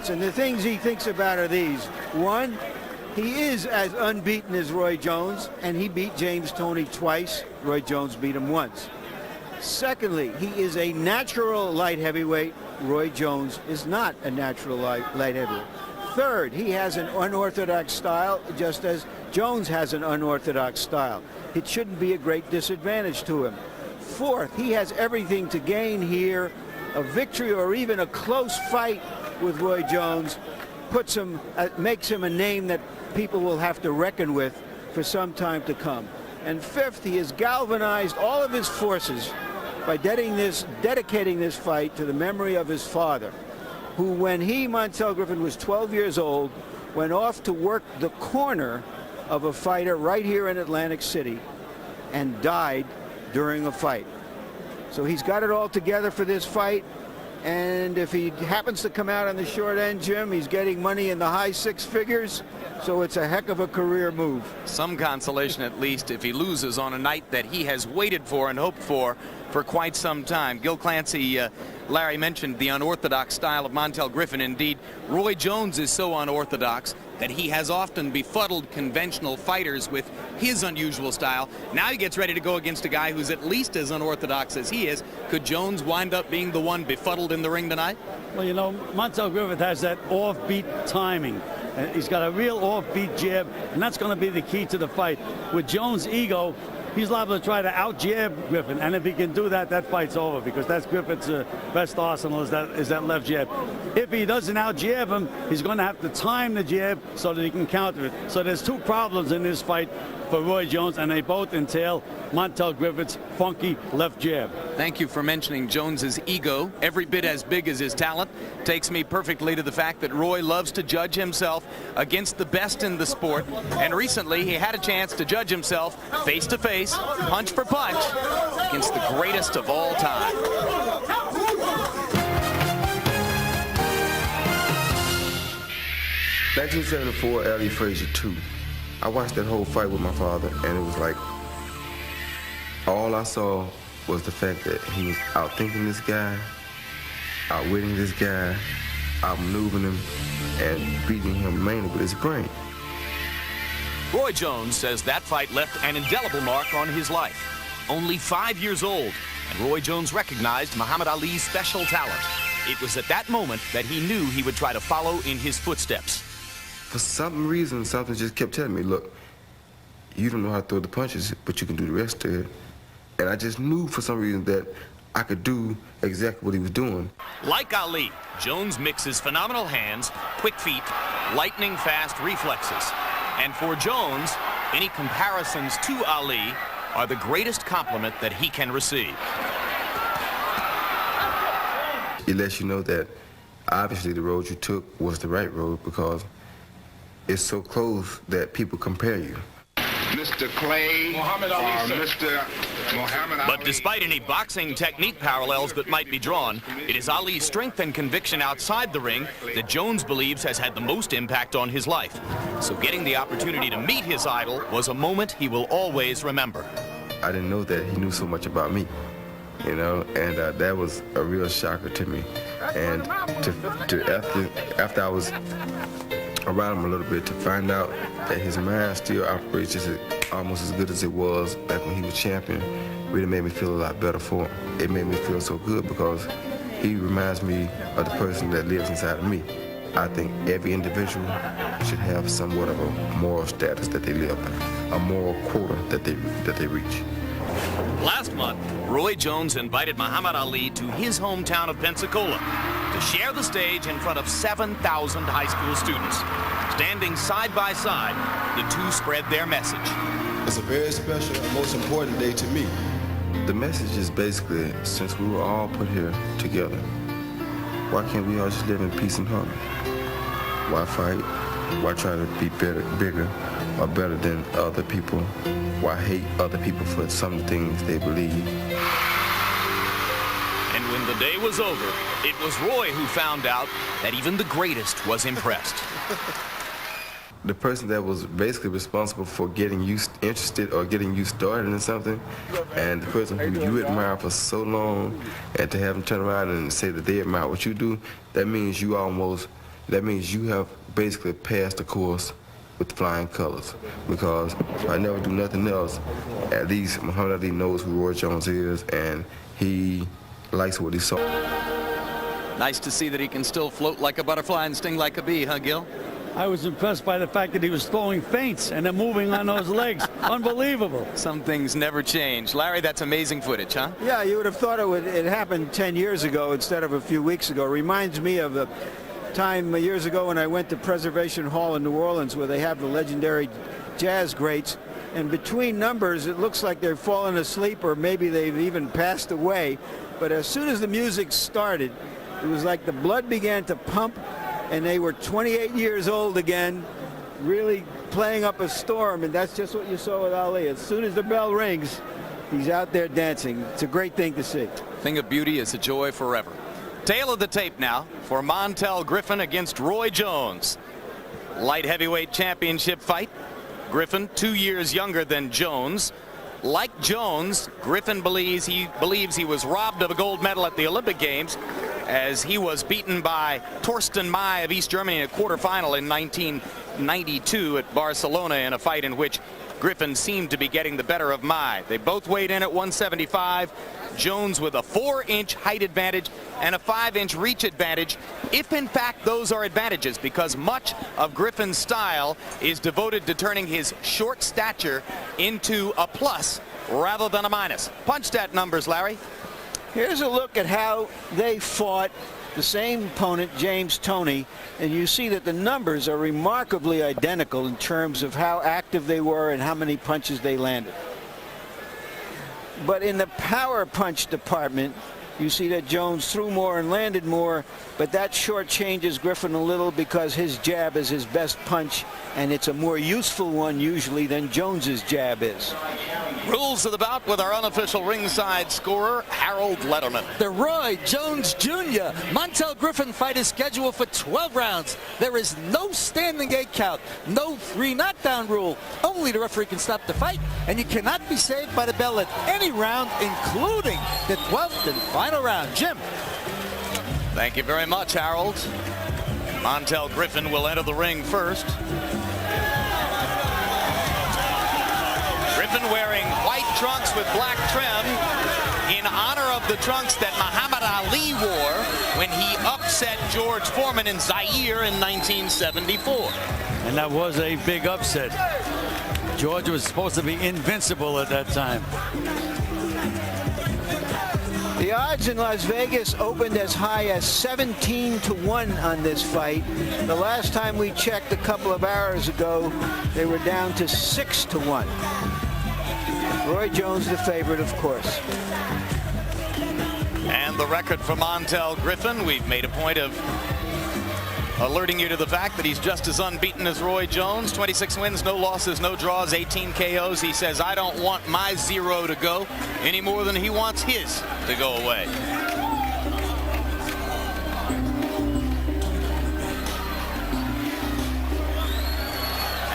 fights, and the things he thinks about are these. One, he is as unbeaten as Roy Jones, and he beat James Toney twice. Roy Jones beat him once. Secondly, he is a natural light heavyweight. Roy Jones is not a natural light heavyweight. Third, he has an unorthodox style, just as Jones has an unorthodox style. It shouldn't be a great disadvantage to him. Fourth, he has everything to gain here. A victory or even a close fight with Roy Jones puts him, makes him a name that people will have to reckon with for some time to come. And fifth, he has galvanized all of his forces by dedicating this fight to the memory of his father, who, when he, Montel Griffin, was 12 years old, went off to work the corner of a fighter right here in Atlantic City and died during a fight. So he's got it all together for this fight, and if he happens to come out on the short end, Jim, he's getting money in the high six figures, so it's a heck of a career move. Some consolation, at least, if he loses on a night that he has waited for and hoped for quite some time. Gil Clancy, Larry mentioned the unorthodox style of Montel Griffin. Indeed, Roy Jones is so unorthodox that he has often befuddled conventional fighters with his unusual style. Now he gets ready to go against a guy who's at least as unorthodox as he is. Could Jones wind up being the one befuddled in the ring tonight? Well, you know, Montel Griffin has that offbeat timing. He's got a real offbeat jab, and that's going to be the key to the fight. With Jones' ego, he's liable to try to out-jab Griffin, and if he can do that, that fight's over, because that's Griffin's best arsenal is that left jab. If he doesn't out-jab him, he's going to have to time the jab so that he can counter it. So there's two problems in this fight for Roy Jones, and they both entail Montel Griffin's funky left jab. Thank you for mentioning Jones's ego. Every bit as big as his talent. Takes me perfectly to the fact that Roy loves to judge himself against the best in the sport, and recently he had a chance to judge himself face to face, punch for punch, against the greatest of all time. 1974, Ali Frazier 2. I watched that whole fight with my father, and it was like all I saw was the fact that he was outthinking this guy, outwitting this guy, outmaneuvering him, and beating him mainly with his brain. Roy Jones says that fight left an indelible mark on his life. Only 5 years old, and Roy Jones recognized Muhammad Ali's special talent. It was at that moment that he knew he would try to follow in his footsteps. For some reason, something just kept telling me, look, you don't know how to throw the punches, but you can do the rest of it. And I just knew for some reason that I could do exactly what he was doing. Like Ali, Jones mixes phenomenal hands, quick feet, lightning fast reflexes. And for Jones, any comparisons to Ali are the greatest compliment that he can receive. It lets you know that obviously the road you took was the right road, because it's so close that people compare you. Mr. Clay, Muhammad Ali, Mr. Muhammad Ali. But despite any boxing technique parallels that might be drawn, it is Ali's strength and conviction outside the ring that Jones believes has had the most impact on his life. So getting the opportunity to meet his idol was a moment he will always remember. I didn't know that he knew so much about me, you know, and that was a real shocker to me. And after I was around him a little bit, to find out that his mind still operates just almost as good as it was back when he was champion, really made me feel a lot better for him. It made me feel so good because he reminds me of the person that lives inside of me. I think every individual should have somewhat of a moral status that they live by, a moral quota that they reach. Last month, Roy Jones invited Muhammad Ali to his hometown of Pensacola to share the stage in front of 7,000 high school students. Standing side by side, the two spread their message. It's a very special and most important day to me. The message is basically, since we were all put here together, why can't we all just live in peace and harmony? Why fight? Why try to be bigger or better than other people? Why hate other people for some of the things they believe? And when the day was over, it was Roy who found out that even the greatest was impressed. The person that was basically responsible for getting you interested or getting you started in something, and the person who you admire for so long, and to have them turn around and say that they admire what you do, that means you almost that means you have basically passed the course with flying colors. Because if I never do nothing else, at least Muhammad Ali knows who Roy Jones is, and he likes what he saw. Nice to see that he can still float like a butterfly and sting like a bee, huh, Gil? I was impressed by the fact that he was throwing feints and then moving on those legs. Unbelievable. Some things never change. Larry, that's amazing footage, huh? Yeah, you would have thought it happened 10 years ago instead of a few weeks ago. Reminds me of a time years ago when I went to Preservation Hall in New Orleans, where they have the legendary jazz greats. And between numbers, it looks like they're falling asleep, or maybe they've even passed away. But as soon as the music started, it was like the blood began to pump, and they were 28 years old again, really playing up a storm. And that's just what you saw with Ali. As soon as the bell rings, he's out there dancing. It's a great thing to see. Thing of beauty is a joy forever. Tail of the tape now for Montel Griffin against Roy Jones. Light heavyweight championship fight. Griffin 2 years younger than Jones. Like Jones, Griffin believes he was robbed of a gold medal at the Olympic Games, as he was beaten by Torsten Mai of East Germany in a quarterfinal in 1992 at Barcelona, in a fight in which Griffin seemed to be getting the better of Mai. They both weighed in at 175. Jones with a 4-inch height advantage and a 5-inch reach advantage, if in fact those are advantages, because much of Griffin's style is devoted to turning his short stature into a plus rather than a minus. Punch that numbers, Larry. Here's a look at how they fought the same opponent, James Toney, and you see that the numbers are remarkably identical in terms of how active they were and how many punches they landed. But in the power punch department, you see that Jones threw more and landed more, but that shortchanges Griffin a little, because his jab is his best punch, and it's a more useful one usually than Jones's jab is. Rules of the bout with our unofficial ringside scorer, Harold Letterman. The Roy Jones Jr. Montel Griffin fight is scheduled for 12 rounds. There is no standing 8 count, no 3 knockdown rule. Only the referee can stop the fight, and you cannot be saved by the bell at any round, including the 12th and final round. Jim. Thank you very much, Harold. Montel Griffin will enter the ring first. Griffin wearing white trunks with black trim in honor of the trunks that Muhammad Ali wore when he upset George Foreman in Zaire in 1974. And that was a big upset. George was supposed to be invincible at that time. The odds in Las Vegas opened as high as 17-1 on this fight. The last time we checked a couple of hours ago, they were down to 6-1. Roy Jones the favorite, of course. And the record for Montel Griffin, we've made a point of alerting you to the fact that he's just as unbeaten as Roy Jones. 26 wins, no losses, no draws, 18 KOs. He says, I don't want my 0 to go any more than he wants his to go away.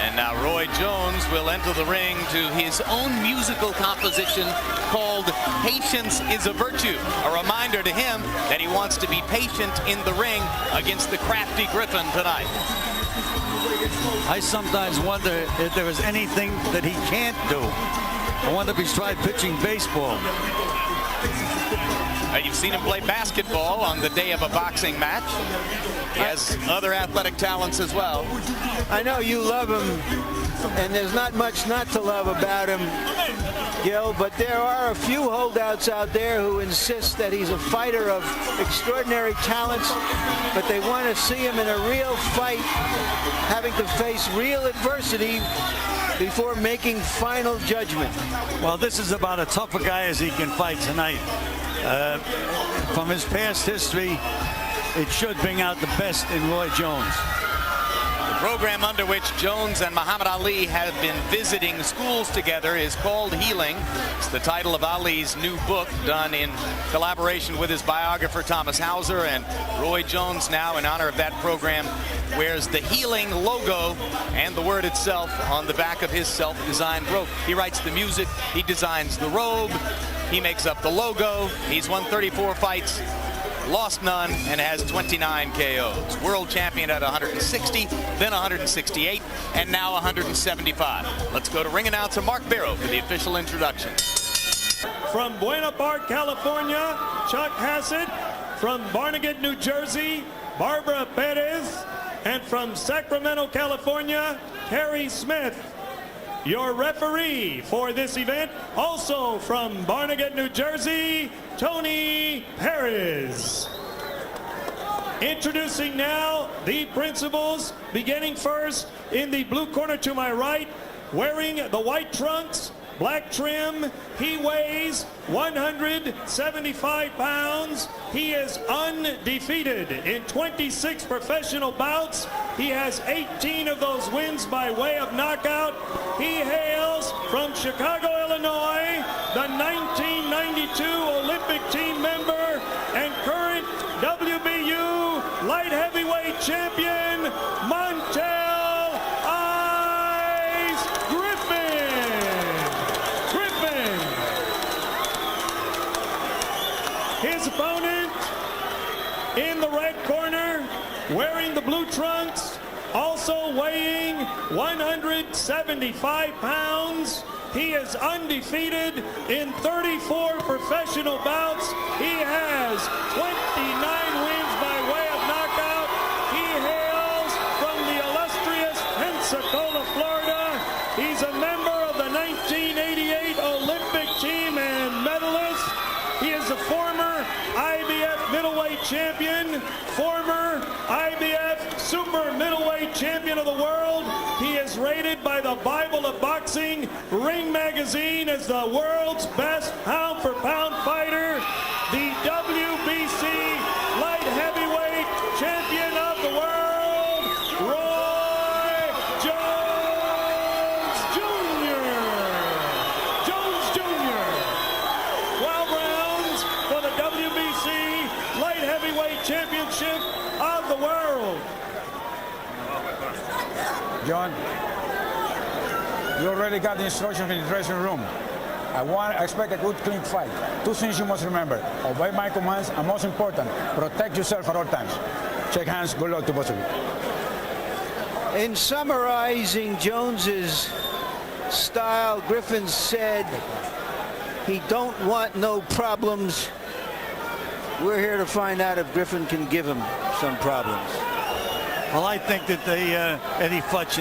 And now Roy Jones will enter the ring to his own musical composition called Patience is a Virtue. A reminder to him that he wants to be patient in the ring against the crafty Griffin tonight. I sometimes wonder if there is anything that he can't do. I wonder if he's tried pitching baseball. You've seen him play basketball on the day of a boxing match. He has other athletic talents as well. I know you love him, and there's not much not to love about him, Gil, but there are a few holdouts out there who insist that he's a fighter of extraordinary talents, but they want to see him in a real fight, having to face real adversity before making final judgment. Well, this is about as tough a guy as he can fight tonight. From his past history, it should bring out the best in Roy Jones. The program under which Jones and Muhammad Ali have been visiting schools together is called Healing. It's the title of Ali's new book, done in collaboration with his biographer Thomas Hauser. And Roy Jones now, in honor of that program, wears the Healing logo and the word itself on the back of his self-designed robe. He writes the music, he designs the robe, he makes up the logo. He's won 34 fights, lost none, and has 29 KOs. World champion at 160, then 168, and now 175. Let's go to ring announcer Mark Barrow for the official introduction. From Buena Park, California, Chuck Hassett. From Barnegat, New Jersey, Barbara Perez. And from Sacramento, California, Carrie Smith. Your referee for this event, also from Barnegat, New Jersey, Tony Perez. Introducing now the principals, beginning first in the blue corner to my right, wearing the white trunks, black trim. He weighs 175 pounds. He is undefeated in 26 professional bouts. He has 18 of those wins by way of knockout. He hails from Chicago, Illinois, the 1992 Olympic team member and current WBU light heavyweight champion, Montel Ice Griffin. His opponent in the red corner, wearing the blue trunks, also weighing 175 pounds. He is undefeated in 34 professional bouts. He has 29 wins by way of knockout. He hails from the illustrious Pensacola, Florida. He's a member of the 1988 Olympic team and medalist. He is a former IBF middleweight champion, former IBF super middleweight champion of the world. He is rated by the Bible of Boxing Ring Magazine as the world's best pound-for-pound fighter, the WBC light heavyweight champion of the world, Roy Jones Jr. Jones Jr. 12 rounds for the WBC light heavyweight championship of the world. John, you already got the instructions in the dressing room. I expect a good, clean fight. Two things you must remember: obey my commands, and most important, protect yourself at all times. Shake hands. Good luck to both of you. In summarizing Jones's style, Griffin said he don't want no problems. We're here to find out if Griffin can give him some problems. Well, I think that Eddie Futch,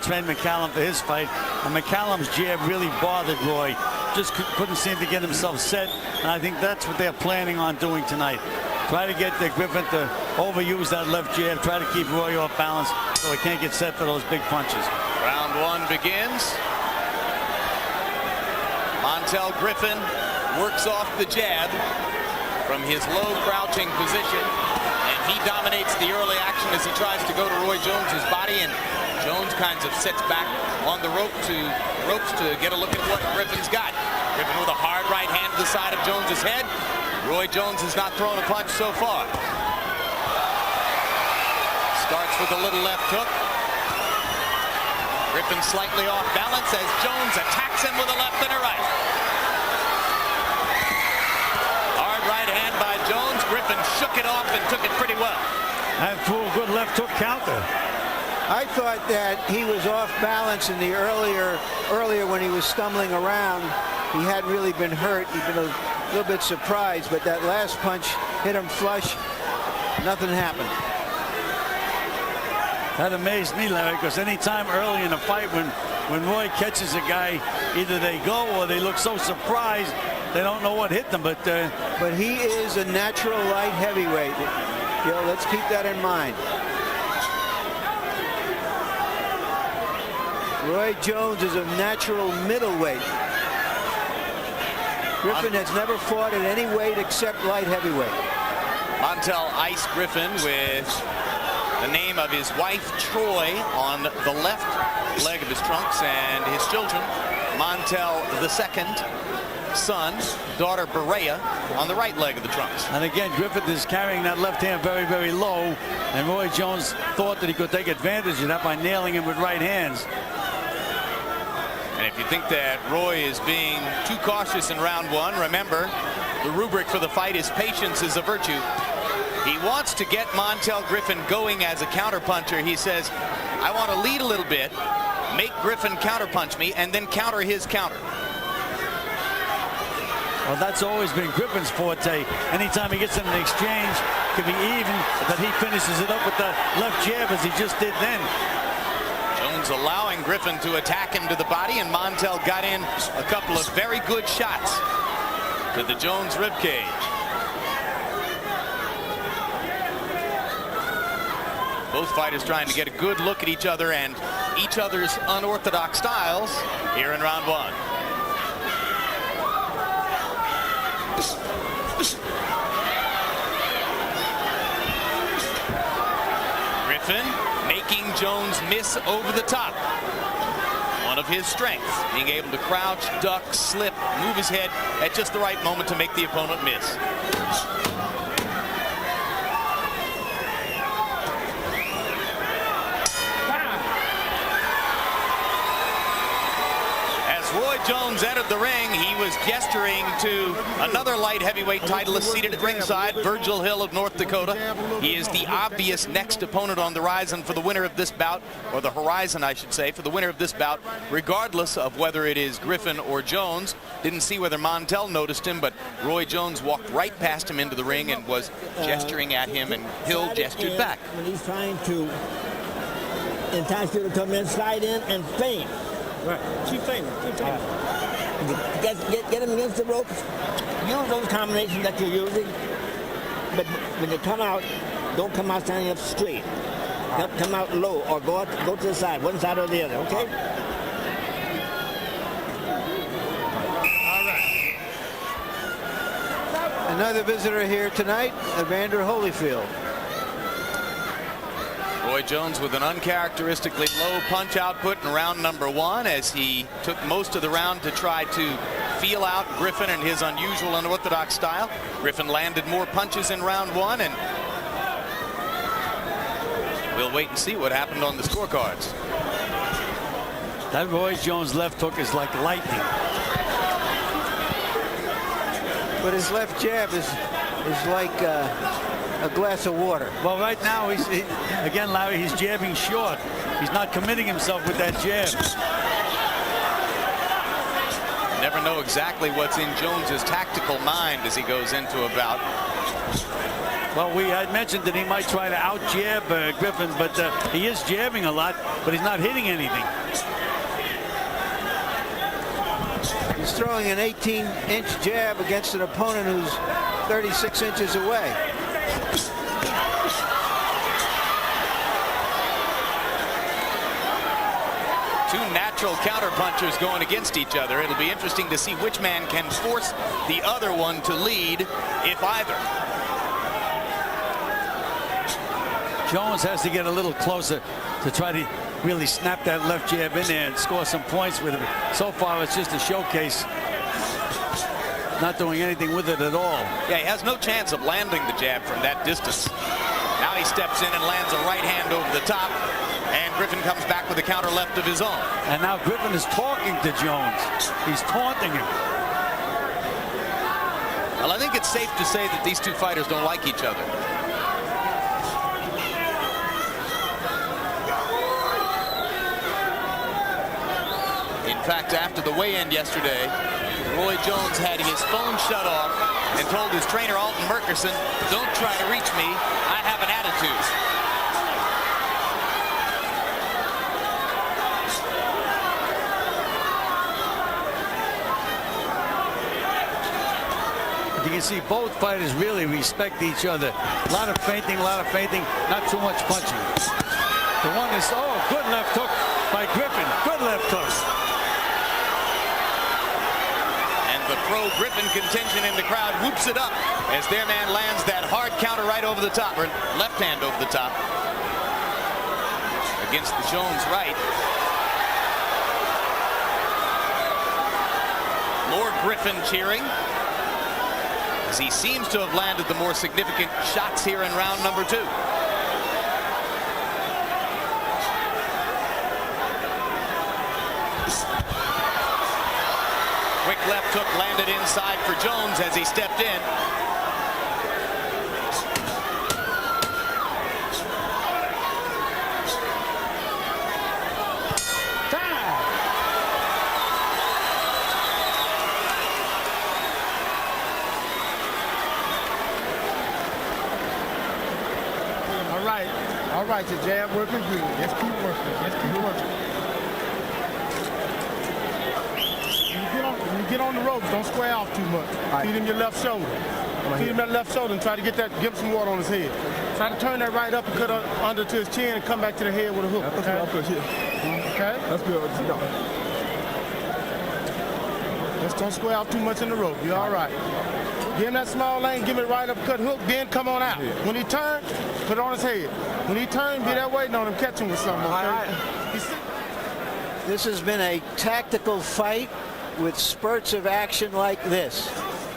trained McCallum for his fight, and McCallum's jab really bothered Roy. Just couldn't seem to get himself set, and I think that's what they're planning on doing tonight. Try to get Griffin to overuse that left jab, try to keep Roy off balance so he can't get set for those big punches. Round one begins. Montel Griffin works off the jab from his low crouching position, and he dominates the early action as he tries to go to Roy Jones's body, and Jones kind of sits back on the ropes to get a look at what Griffin's got. Griffin with a hard right hand to the side of Jones's head. Roy Jones has not thrown a punch so far. Starts with a little left hook. Griffin slightly off balance as Jones attacks him with a left and a right. Hard right hand by Jones. Griffin shook it off and took it pretty well. And threw a good left hook counter. I thought that he was off balance in the earlier when he was stumbling around. He hadn't really been hurt. He'd been a little bit surprised, but that last punch hit him flush. Nothing happened. That amazed me, Larry, because any time early in a fight when Roy catches a guy, either they go or they look so surprised they don't know what hit them. But he is a natural light heavyweight. Let's keep that in mind. Roy Jones is a natural middleweight. Griffin has never fought at any weight except light heavyweight. Montel Ice Griffin with the name of his wife, Troy, on the left leg of his trunks, and his children, Montel II, son, daughter Berea, on the right leg of the trunks. And again, Griffin is carrying that left hand very, very low, and Roy Jones thought that he could take advantage of that by nailing him with right hands. And if you think that Roy is being too cautious in round one, remember, the rubric for the fight is patience is a virtue. He wants to get Montel Griffin going as a counterpuncher. He says, I want to lead a little bit, make Griffin counterpunch me, and then counter his counter. Well, that's always been Griffin's forte. Anytime he gets in an exchange, could be even, but he finishes it up with the left jab as he just did then. Jones allowing Griffin to attack him to the body, and Montel got in a couple of very good shots to the Jones ribcage. Both fighters trying to get a good look at each other and each other's unorthodox styles here in round one. Griffin making Jones miss over the top. One of his strengths, being able to crouch, duck, slip, move his head at just the right moment to make the opponent miss. Roy Jones entered the ring. He was gesturing to another light heavyweight titleist seated at ringside, Virgil Hill of North Dakota. He is the obvious next opponent on the horizon for the winner of this bout, or the horizon, I should say, for the winner of this bout, regardless of whether it is Griffin or Jones. Didn't see whether Montel noticed him, but Roy Jones walked right past him into the ring and was gesturing at him, and Hill gestured back. When he's trying to entice you to come in, slide in, and feint. Right. Keep feinting. Keep feinting. Get him against the ropes. Use those combinations that you're using. But when you come out, don't come out standing up straight. Come out low or go to the side, one side or the other, okay? All right. Another visitor here tonight, Evander Holyfield. Roy Jones with an uncharacteristically low punch output in round number one, as he took most of the round to try to feel out Griffin and his unusual unorthodox style. Griffin landed more punches in round one, and we'll wait and see what happened on the scorecards. That Roy Jones left hook is like lightning. But his left jab is like a glass of water. Well, right now, again, Larry, he's jabbing short. He's not committing himself with that jab. Never know exactly what's in Jones's tactical mind as he goes into a bout. Well, we had mentioned that he might try to out-jab Griffin, but he is jabbing a lot, but he's not hitting anything. He's throwing an 18-inch jab against an opponent who's 36 inches away. Two natural counterpunchers going against each other. It'll be interesting to see which man can force the other one to lead, if either. Jones has to get a little closer to try to really snap that left jab in there and score some points with it. So far, it's just a showcase. Not doing anything with it at all. Yeah, he has no chance of landing the jab from that distance. Now he steps in and lands a right hand over the top, and Griffin comes back with a counter left of his own. And now Griffin is talking to Jones. He's taunting him. Well, I think it's safe to say that these two fighters don't like each other. In fact, after the weigh-in yesterday, Roy Jones had his phone shut off and told his trainer, Alton Merkerson, don't try to reach me. I have an attitude. You can see both fighters really respect each other. A lot of feinting, not too much punching. The one is, oh, good left hook by Griffin. Good left hook. The pro-Griffin contingent in the crowd whoops it up as their man lands that hard counter right over the top, or left hand over the top against the Jones right. More Griffin cheering as he seems to have landed the more significant shots here in round number two. Quick left hook landed inside for Jones as he stepped in. right. Your jab working good. Just keep working. Just keep working. When you get on the ropes, don't square off too much. Right. Feed him your left shoulder. Feed him that left shoulder and try to give him some water on his head. Try to turn that right uppercut under to his chin and come back to the head with a hook. Okay? Okay? That's good. Just don't square off too much in the rope. You're all right. Give him that small lane, give him a right uppercut hook, then come on out. When he turns, put it on his head. When he turns, be there waiting on him, catch him with something, okay? This has been a tactical fight with spurts of action like this.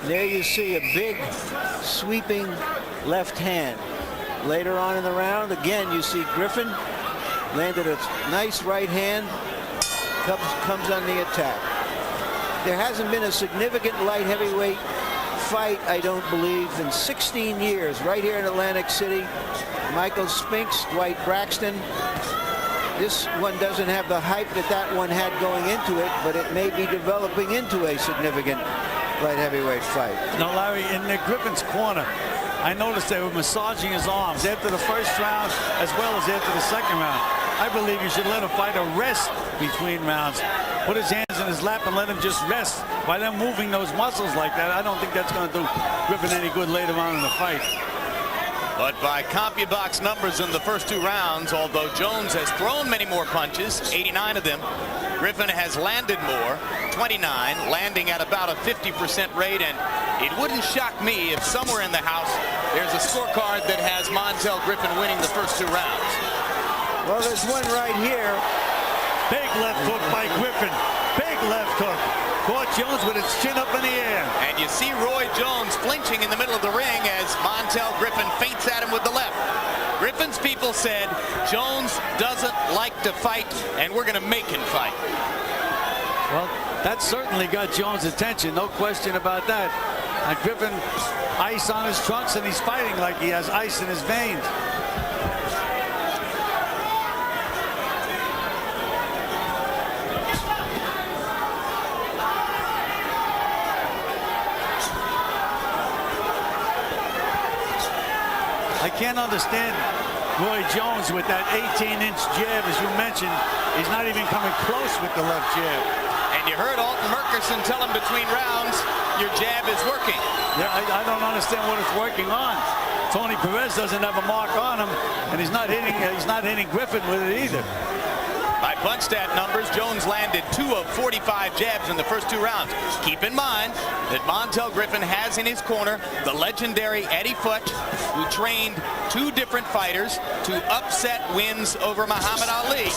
There you see a big sweeping left hand. Later on in the round, again, you see Griffin landed a nice right hand, comes on the attack. There hasn't been a significant light heavyweight fight, I don't believe, in 16 years right here in Atlantic City. Michael Spinks, Dwight Braxton. This one doesn't have the hype that one had going into it, but it may be developing into a significant light heavyweight fight. Now, Larry, in Griffin's corner, I noticed they were massaging his arms after the first round as well as after the second round. I believe you should let a fighter rest between rounds. Put his hands in his lap and let him just rest. By them moving those muscles like that, I don't think that's going to do Griffin any good later on in the fight. But by CompuBox numbers in the first 2 rounds, although Jones has thrown many more punches, 89 of them, Griffin has landed more, 29, landing at about a 50% rate. And it wouldn't shock me if somewhere in the house there's a scorecard that has Montel Griffin winning the first 2 rounds. Well, there's one right here. Big left hook by Griffin. Big left hook. Caught Jones with its chin up in the air. And you see Roy Jones flinching in the middle of the ring as Montel Griffin feints at him with the left. Griffin's people said Jones doesn't like to fight, and we're going to make him fight. Well, that certainly got Jones' attention, no question about that. And Griffin, ice on his trunks, and he's fighting like he has ice in his veins. I can't understand Roy Jones with that 18-inch jab, as you mentioned. He's not even coming close with the left jab. And you heard Alton Murkerson tell him between rounds, your jab is working. Yeah, I don't understand what it's working on. Tony Perez doesn't have a mark on him, and he's not hitting Griffin with it either. By punch stat numbers, Jones landed 2 of 45 jabs in the first 2 rounds. Keep in mind that Montel Griffin has in his corner the legendary Eddie Futch, who trained 2 different fighters to upset wins over Muhammad Ali.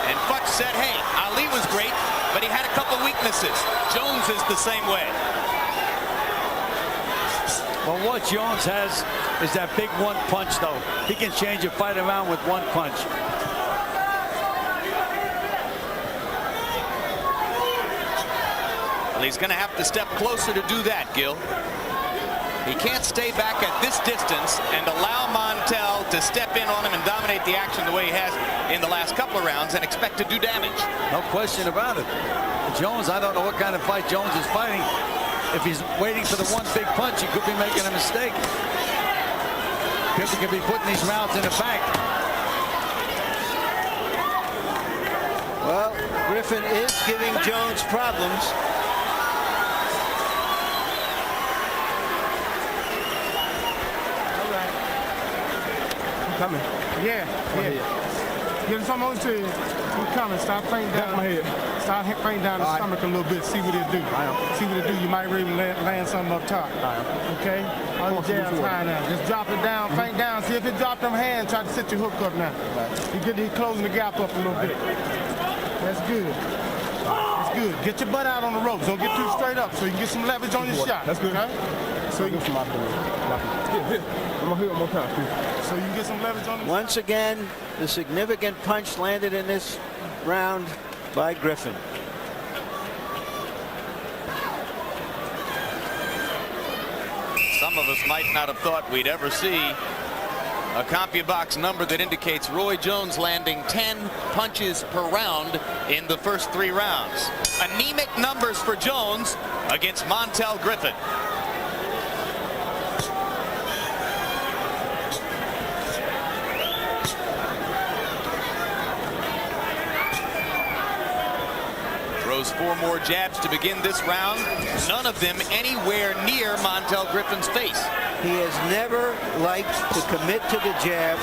And Futch said, hey, Ali was great, but he had a couple weaknesses. Jones is the same way. Well, what Jones has is that big one punch, though. He can change a fight around with one punch. He's going to have to step closer to do that, Gil. He can't stay back at this distance and allow Montel to step in on him and dominate the action the way he has in the last couple of rounds and expect to do damage. No question about it. Jones, I don't know what kind of fight Jones is fighting. If he's waiting for the one big punch, he could be making a mistake. Griffin could be putting these rounds in the bank. Well, Griffin is giving Jones problems. Coming. Yeah. Get him something on his head. He's coming. Start playing down my head. Start playing down the stomach a little bit. See what he'll do. See what he'll do. You might really land something up top. Okay? All your jabs high now. Just drop it down. Feint down. See if it dropped them hands. Try to sit your hook up now. He's closing the gap up a little bit. That's good. That's good. Get your butt out on the ropes. Don't get too straight up so you can get some leverage on your shot. That's good. Okay? So you can get some leverage on the Once again, the significant punch landed in this round by Griffin. Some of us might not have thought we'd ever see a CompuBox number that indicates Roy Jones landing 10 punches per round in the first 3 rounds. Anemic numbers for Jones against Montel Griffin. throws 4 more jabs to begin this round, none of them anywhere near Montel Griffin's face. He has never liked to commit to the jab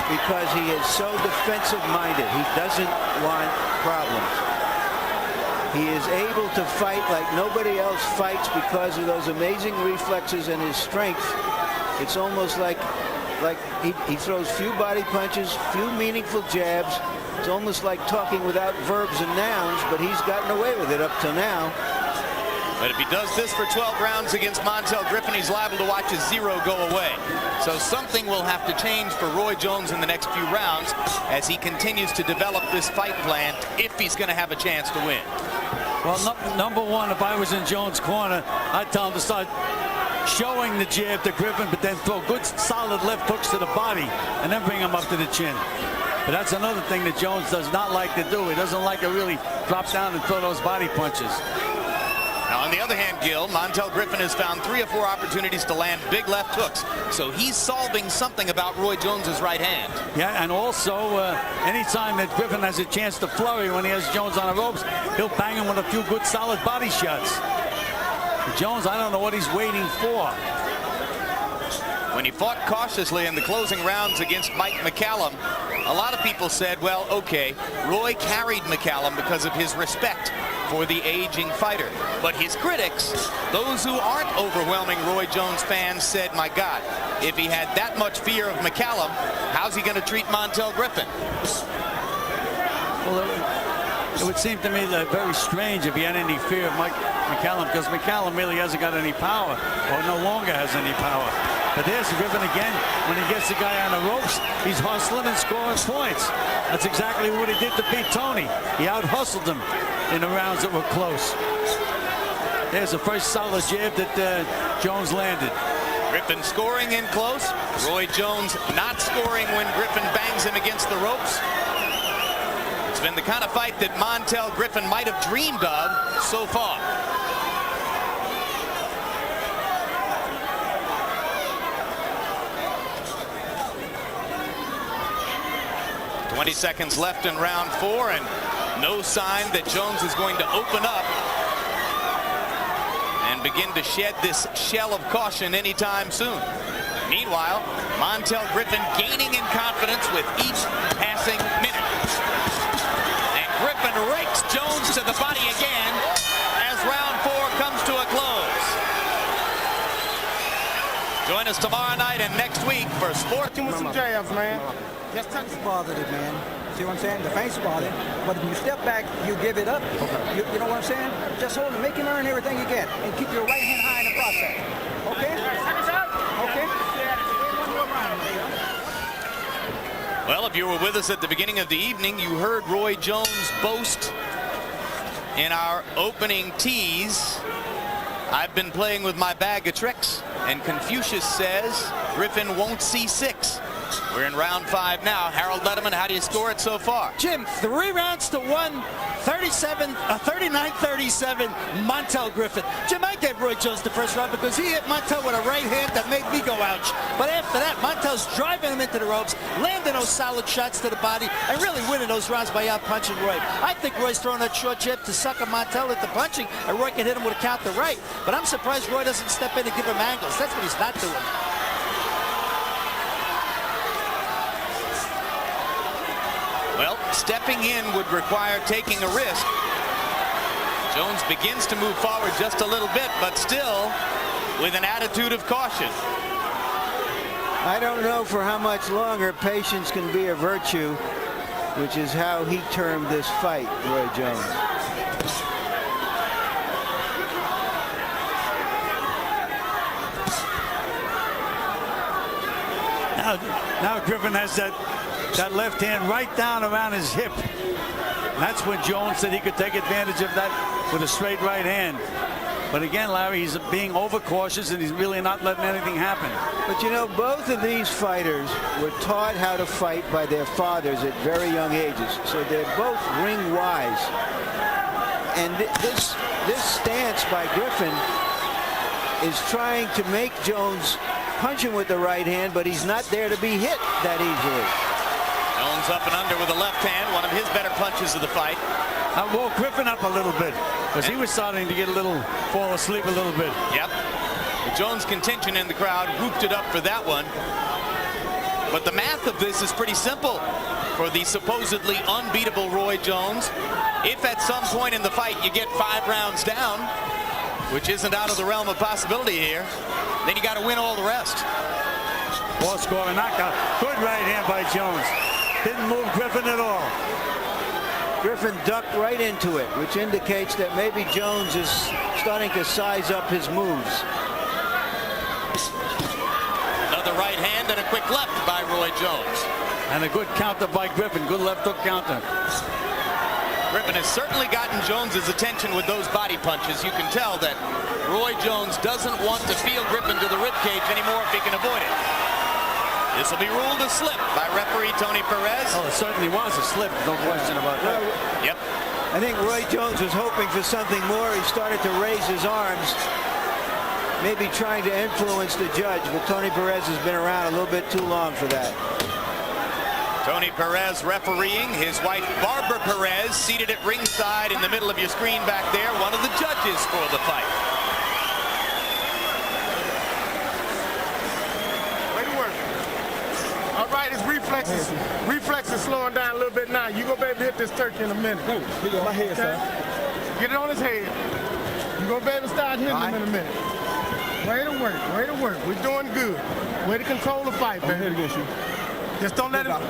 because he is so defensive-minded. He doesn't want problems. He is able to fight like nobody else fights because of those amazing reflexes and his strength. It's almost like he throws few body punches, few meaningful jabs. It's almost like talking without verbs and nouns, but he's gotten away with it up till now. But if he does this for 12 rounds against Montel Griffin, he's liable to watch his 0 go away. So something will have to change for Roy Jones in the next few rounds as he continues to develop this fight plan if he's going to have a chance to win. Well, number one, if I was in Jones' corner, I'd tell him to start showing the jab to Griffin, but then throw good solid left hooks to the body and then bring him up to the chin. But that's another thing that Jones does not like to do. He doesn't like to really drop down and throw those body punches. Now, on the other hand, Gil, Montel Griffin has found 3 or 4 opportunities to land big left hooks. So he's solving something about Roy Jones's right hand. Yeah, and also anytime that Griffin has a chance to flurry when he has Jones on the ropes, he'll bang him with a few good solid body shots. Jones, I don't know what he's waiting for. When he fought cautiously in the closing rounds against Mike McCallum, a lot of people said, well, okay, Roy carried McCallum because of his respect for the aging fighter. But his critics, those who aren't overwhelming Roy Jones fans, said, my God, if he had that much fear of McCallum, how's he going to treat Montel Griffin? Well, it would seem to me that very strange if he had any fear of Mike McCallum, because McCallum really hasn't got any power, or no longer has any power. But there's Griffin again. When he gets the guy on the ropes, he's hustling and scoring points. That's exactly what he did to beat Tony. He out-hustled him in the rounds that were close. There's the first solid jab that Jones landed. Griffin scoring in close. Roy Jones not scoring when Griffin bangs him against the ropes. It's been the kind of fight that Montel Griffin might have dreamed of so far. "20 seconds left in round 4, and no sign that Jones is going to open up and begin to shed this shell of caution anytime soon. Meanwhile, Montel Griffin gaining in confidence with each passing minute. And Griffin rakes Jones to the body again as round 4 comes to a close. Join us tomorrow night and next week for Sports. With some jabs, man. Just touch bothered it, man. See what I'm saying? The feints bothered. But if you step back, you give it up. You know what I'm saying? Just hold it. Make him earn everything you get. And keep your right hand high in the process. Okay? Okay? Well, if you were with us at the beginning of the evening, you heard Roy Jones boast in our opening tease. I've been playing with my bag of tricks, and Confucius says Griffin won't see 6. We're in round 5 now. Harold Letterman, how do you score it so far? Jim, 3 rounds to 1, 39-37, Montel Griffin. Jim, I gave Roy Jones the first round because he hit Montel with a right hand that made me go ouch. But after that, Montel's driving him into the ropes, landing those solid shots to the body, and really winning those rounds by out-punching Roy. I think Roy's throwing that short jab to sucker Montel into punching, and Roy can hit him with a counter right. But I'm surprised Roy doesn't step in and give him angles. That's what he's not doing. Well, stepping in would require taking a risk. Jones begins to move forward just a little bit, but still with an attitude of caution. I don't know for how much longer patience can be a virtue, which is how he termed this fight, Roy Jones. Now Griffin has that left hand right down around his hip. And that's when Jones said he could take advantage of that with a straight right hand. But again, Larry, he's being overcautious and he's really not letting anything happen. But you know, both of these fighters were taught how to fight by their fathers at very young ages. So they're both ring wise. And this stance by Griffin is trying to make Jones punch him with the right hand, but he's not there to be hit that easily. Jones up and under with a left hand, one of his better punches of the fight. I woke Griffin up a little bit because he was starting to get fall asleep a little bit. Yep. The Jones contingent in the crowd whooped it up for that one. But the math of this is pretty simple for the supposedly unbeatable Roy Jones. If at some point in the fight you get 5 rounds down, which isn't out of the realm of possibility here, then you got to win all the rest. Ball scoring knockout. Good right hand by Jones. Didn't move Griffin at all. Griffin ducked right into it, which indicates that maybe Jones is starting to size up his moves. Another right hand and a quick left by Roy Jones. And a good counter by Griffin. Good left hook counter. Griffin has certainly gotten Jones's attention with those body punches. You can tell that Roy Jones doesn't want to feel Griffin to the ribcage anymore if he can avoid it. This will be ruled a slip by referee Tony Perez. Oh, it certainly was a slip. No question about that. Yep. I think Roy Jones was hoping for something more. He started to raise his arms, maybe trying to influence the judge, but Tony Perez has been around a little bit too long for that. Tony Perez refereeing, his wife Barbara Perez seated at ringside in the middle of your screen back there, one of the judges for the fight. Way to work. All right, his reflexes. Reflexes slowing down a little bit now. You gonna be able to hit this turkey in a minute. No, he got my head, sir. Get it on his head. You gonna be able to start hitting him in a minute. Way to work. Way to work. We're doing good. Way to control the fight, baby. I'm here against you. Just don't let him.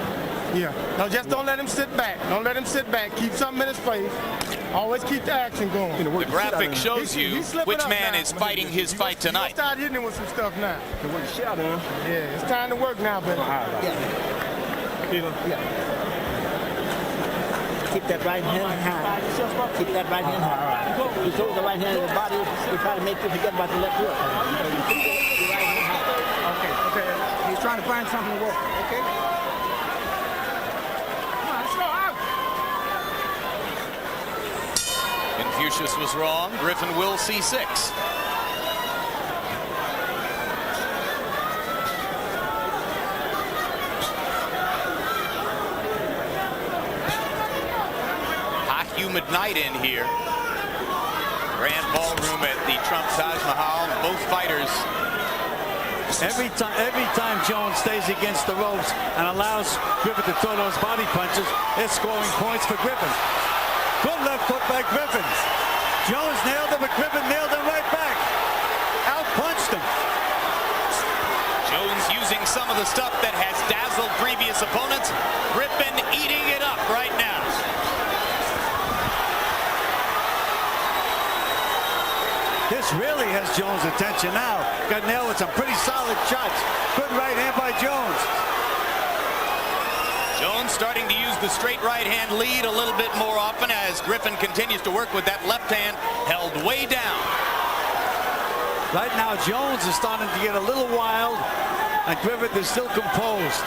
Yeah. No, just don't let him sit back. Don't let him sit back. Keep something in his face. Always keep the action going. The graphic shows you which man is fighting his fight tonight. Start hitting him with some stuff now. Yeah, it's time to work now, baby. Keep that right hand high. Keep that right hand high. You throw the right hand in the body, you try to make you forget about the left hook. Okay. He's trying to find something to work. Okay. Come on, let's go out. Confucius was wrong. Griffin will see 6. Hot, humid night in here. Grand ballroom at the Trump Taj Mahal. Both fighters. Every time Jones stays against the ropes and allows Griffin to throw those body punches, it's scoring points for Griffin. Good left hook by Griffin. Jones nailed him, but Griffin nailed him right back. Out-punched him. Jones using some of the stuff that has dazzled previous opponents. Griffin eating it up right now. This really has Jones' attention now. Got nailed with some pretty solid shots. Good right hand by Jones. Jones starting to use the straight right hand lead a little bit more often as Griffin continues to work with that left hand held way down. Right now, Jones is starting to get a little wild, and Griffin is still composed.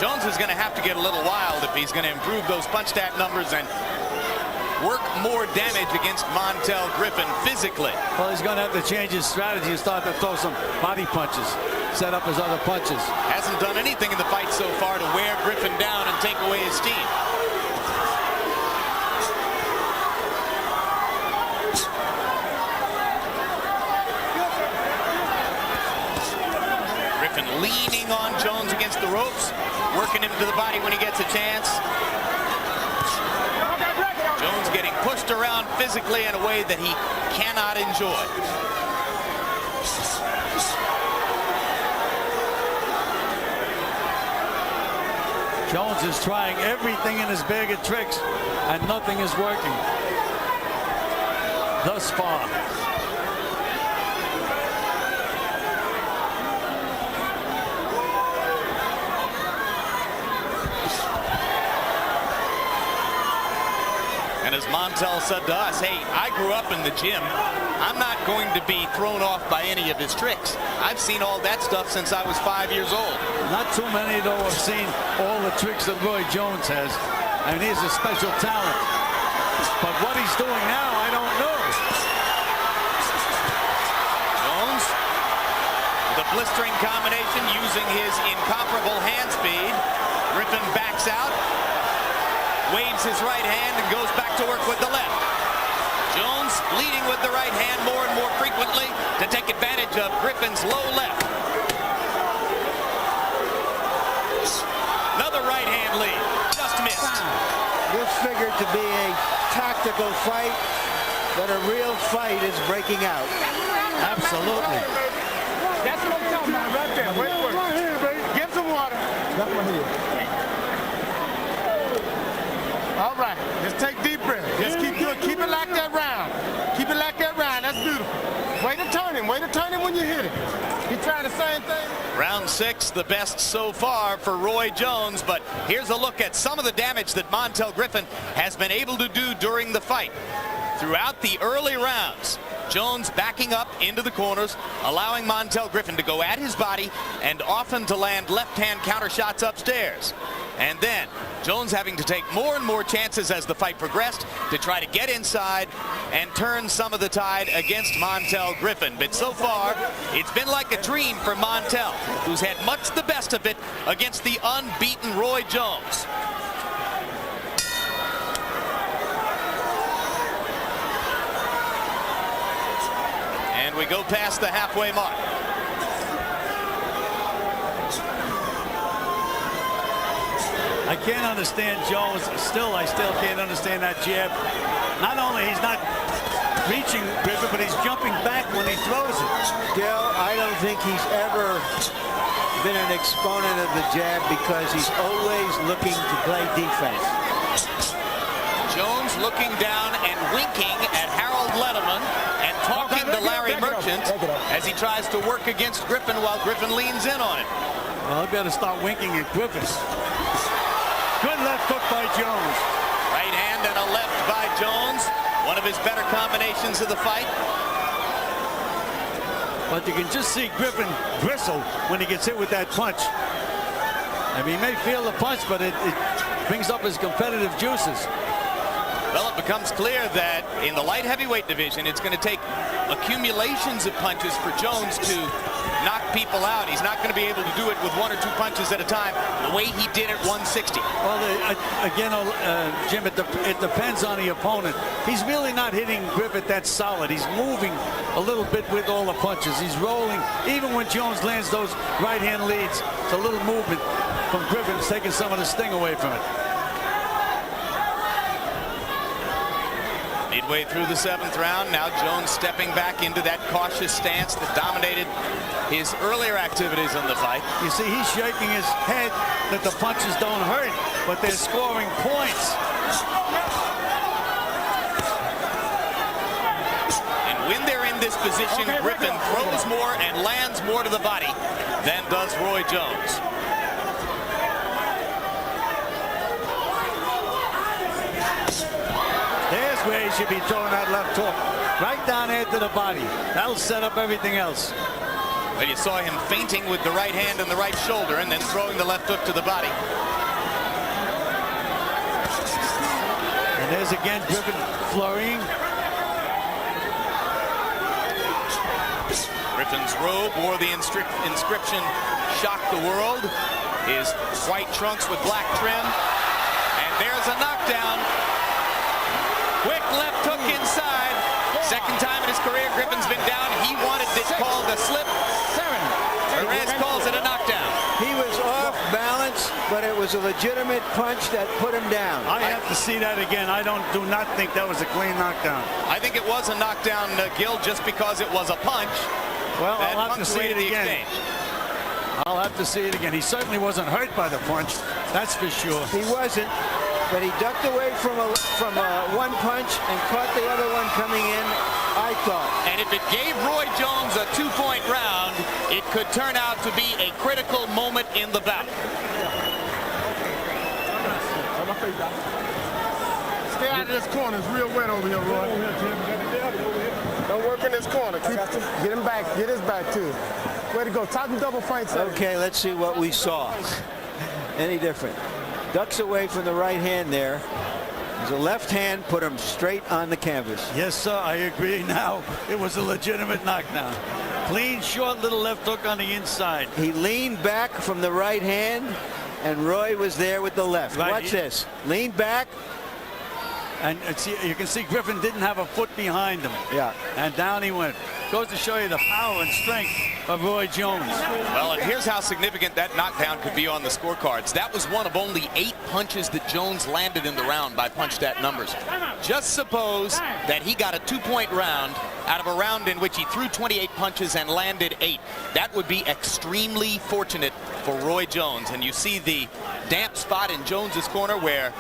Jones is going to have to get a little wild if he's going to improve those punch stat numbers and work more damage against Montel Griffin physically. Well, he's going to have to change his strategy and start to throw some body punches, set up his other punches. Hasn't done anything in the fight so far to wear Griffin down and take away his steam. Griffin leaning on Jones against the ropes, working him to the body when he gets a chance. Jones getting pushed around physically in a way that he cannot enjoy. Jones is trying everything in his bag of tricks, and nothing is working thus far. And as Montel said to us, hey, I grew up in the gym. I'm not going to be thrown off by any of his tricks. I've seen all that stuff since I was 5 years old. Not too many, though, have seen all the tricks that Roy Jones has. I mean, he's a special talent. But what he's doing now, I don't know. Jones with a blistering combination using his incomparable hand speed. Griffin backs out, waves his right hand, and goes back to work with the left. Jones leading with the right hand more and more frequently to take advantage of Griffin's low left. Another right hand lead, just missed. This figured to be a tactical fight, but a real fight is breaking out. Absolutely. That's what I'm talking about right there. Wait for it. Right here, baby. Get some water. That's my head. All right. Just take deep breath. Just keep doing. Keep it like that round. Keep it like that round. That's beautiful. Way to turn him. Way to turn him when you hit it. He trying the same thing. Round 6, the best so far for Roy Jones, but here's a look at some of the damage that Montel Griffin has been able to do during the fight. Throughout the early rounds, Jones backing up into the corners, allowing Montel Griffin to go at his body and often to land left-hand counter shots upstairs. And then Jones having to take more and more chances as the fight progressed to try to get inside and turn some of the tide against Montel Griffin. But so far, it's been like a dream for Montel, who's had much the best of it against the unbeaten Roy Jones. And we go past the halfway mark. I can't understand Jones. I still can't understand that jab. Not only he's not reaching Griffin, but he's jumping back when he throws it. Gil, I don't think he's ever been an exponent of the jab because he's always looking to play defense. Jones looking down and winking at Harold Letterman and talking to Larry Merchant as he tries to work against Griffin while Griffin leans in on it. Well, he better start winking at Griffin. Good left hook by Jones. Right hand and a left by Jones. One of his better combinations of the fight. But you can just see Griffin bristle when he gets hit with that punch. I mean, he may feel the punch, but it brings up his competitive juices. Well, it becomes clear that in the light heavyweight division, it's going to take accumulations of punches for Jones to knock people out. He's not going to be able to do it with 1 or 2 punches at a time the way he did at 160. Well, again, Jim, it depends on the opponent. He's really not hitting Griffin that solid. He's moving a little bit with all the punches. He's rolling. Even when Jones lands those right-hand leads, it's a little movement from Griffin. It's taking some of the sting away from it. Midway through the 7th round, now Jones stepping back into that cautious stance that dominated his earlier activities in the fight. You see, he's shaking his head that the punches don't hurt, but they're scoring points. And when they're in this position, Griffin throws more and lands more to the body than does Roy Jones. There's where he should be throwing that left hook. Right down there to the body. That'll set up everything else. But you saw him feinting with the right hand and the right shoulder and then throwing the left hook to the body. And there's again Griffin flurrying. Griffin's robe wore the inscription, "Shock the World." His white trunks with black trim. And there's a knockdown. Quick left hook inside. Second time in his career Griffin's been down. He wanted it called a slip. Perez calls it a knockdown. He was off balance, but it was a legitimate punch that put him down. I have to see that again. I do not think that was a clean knockdown. I think it was a knockdown, Gil, just because it was a punch. Well, I'll have to see it again. Exchange. I'll have to see it again. He certainly wasn't hurt by the punch. That's for sure. He wasn't, but he ducked away from one punch and caught the other one coming in, I thought. And if it gave Roy Jones a 2-point round, it could turn out to be a critical moment in the bout. Stay out of this corner. It's real wet over here, Roy. Don't work in this corner. Get him back. Get his back, too. Way to go. Top and double fights. Okay, let's see what we saw. Any different? Ducks away from the right hand there. There's a left hand, put him straight on the canvas. Yes, sir, I agree now. It was a legitimate knockdown. Clean, short little left hook on the inside. He leaned back from the right hand, and Roy was there with the left. Right. Watch this. Lean back. And see, you can see Griffin didn't have a foot behind him. Yeah. And down he went. Goes to show you the power and strength of Roy Jones. Well, and here's how significant that knockdown could be on the scorecards. That was one of only 8 punches that Jones landed in the round by punch stat numbers. Just suppose that he got a 2-point round out of a round in which he threw 28 punches and landed 8. That would be extremely fortunate for Roy Jones. And you see the damp spot in Jones's corner where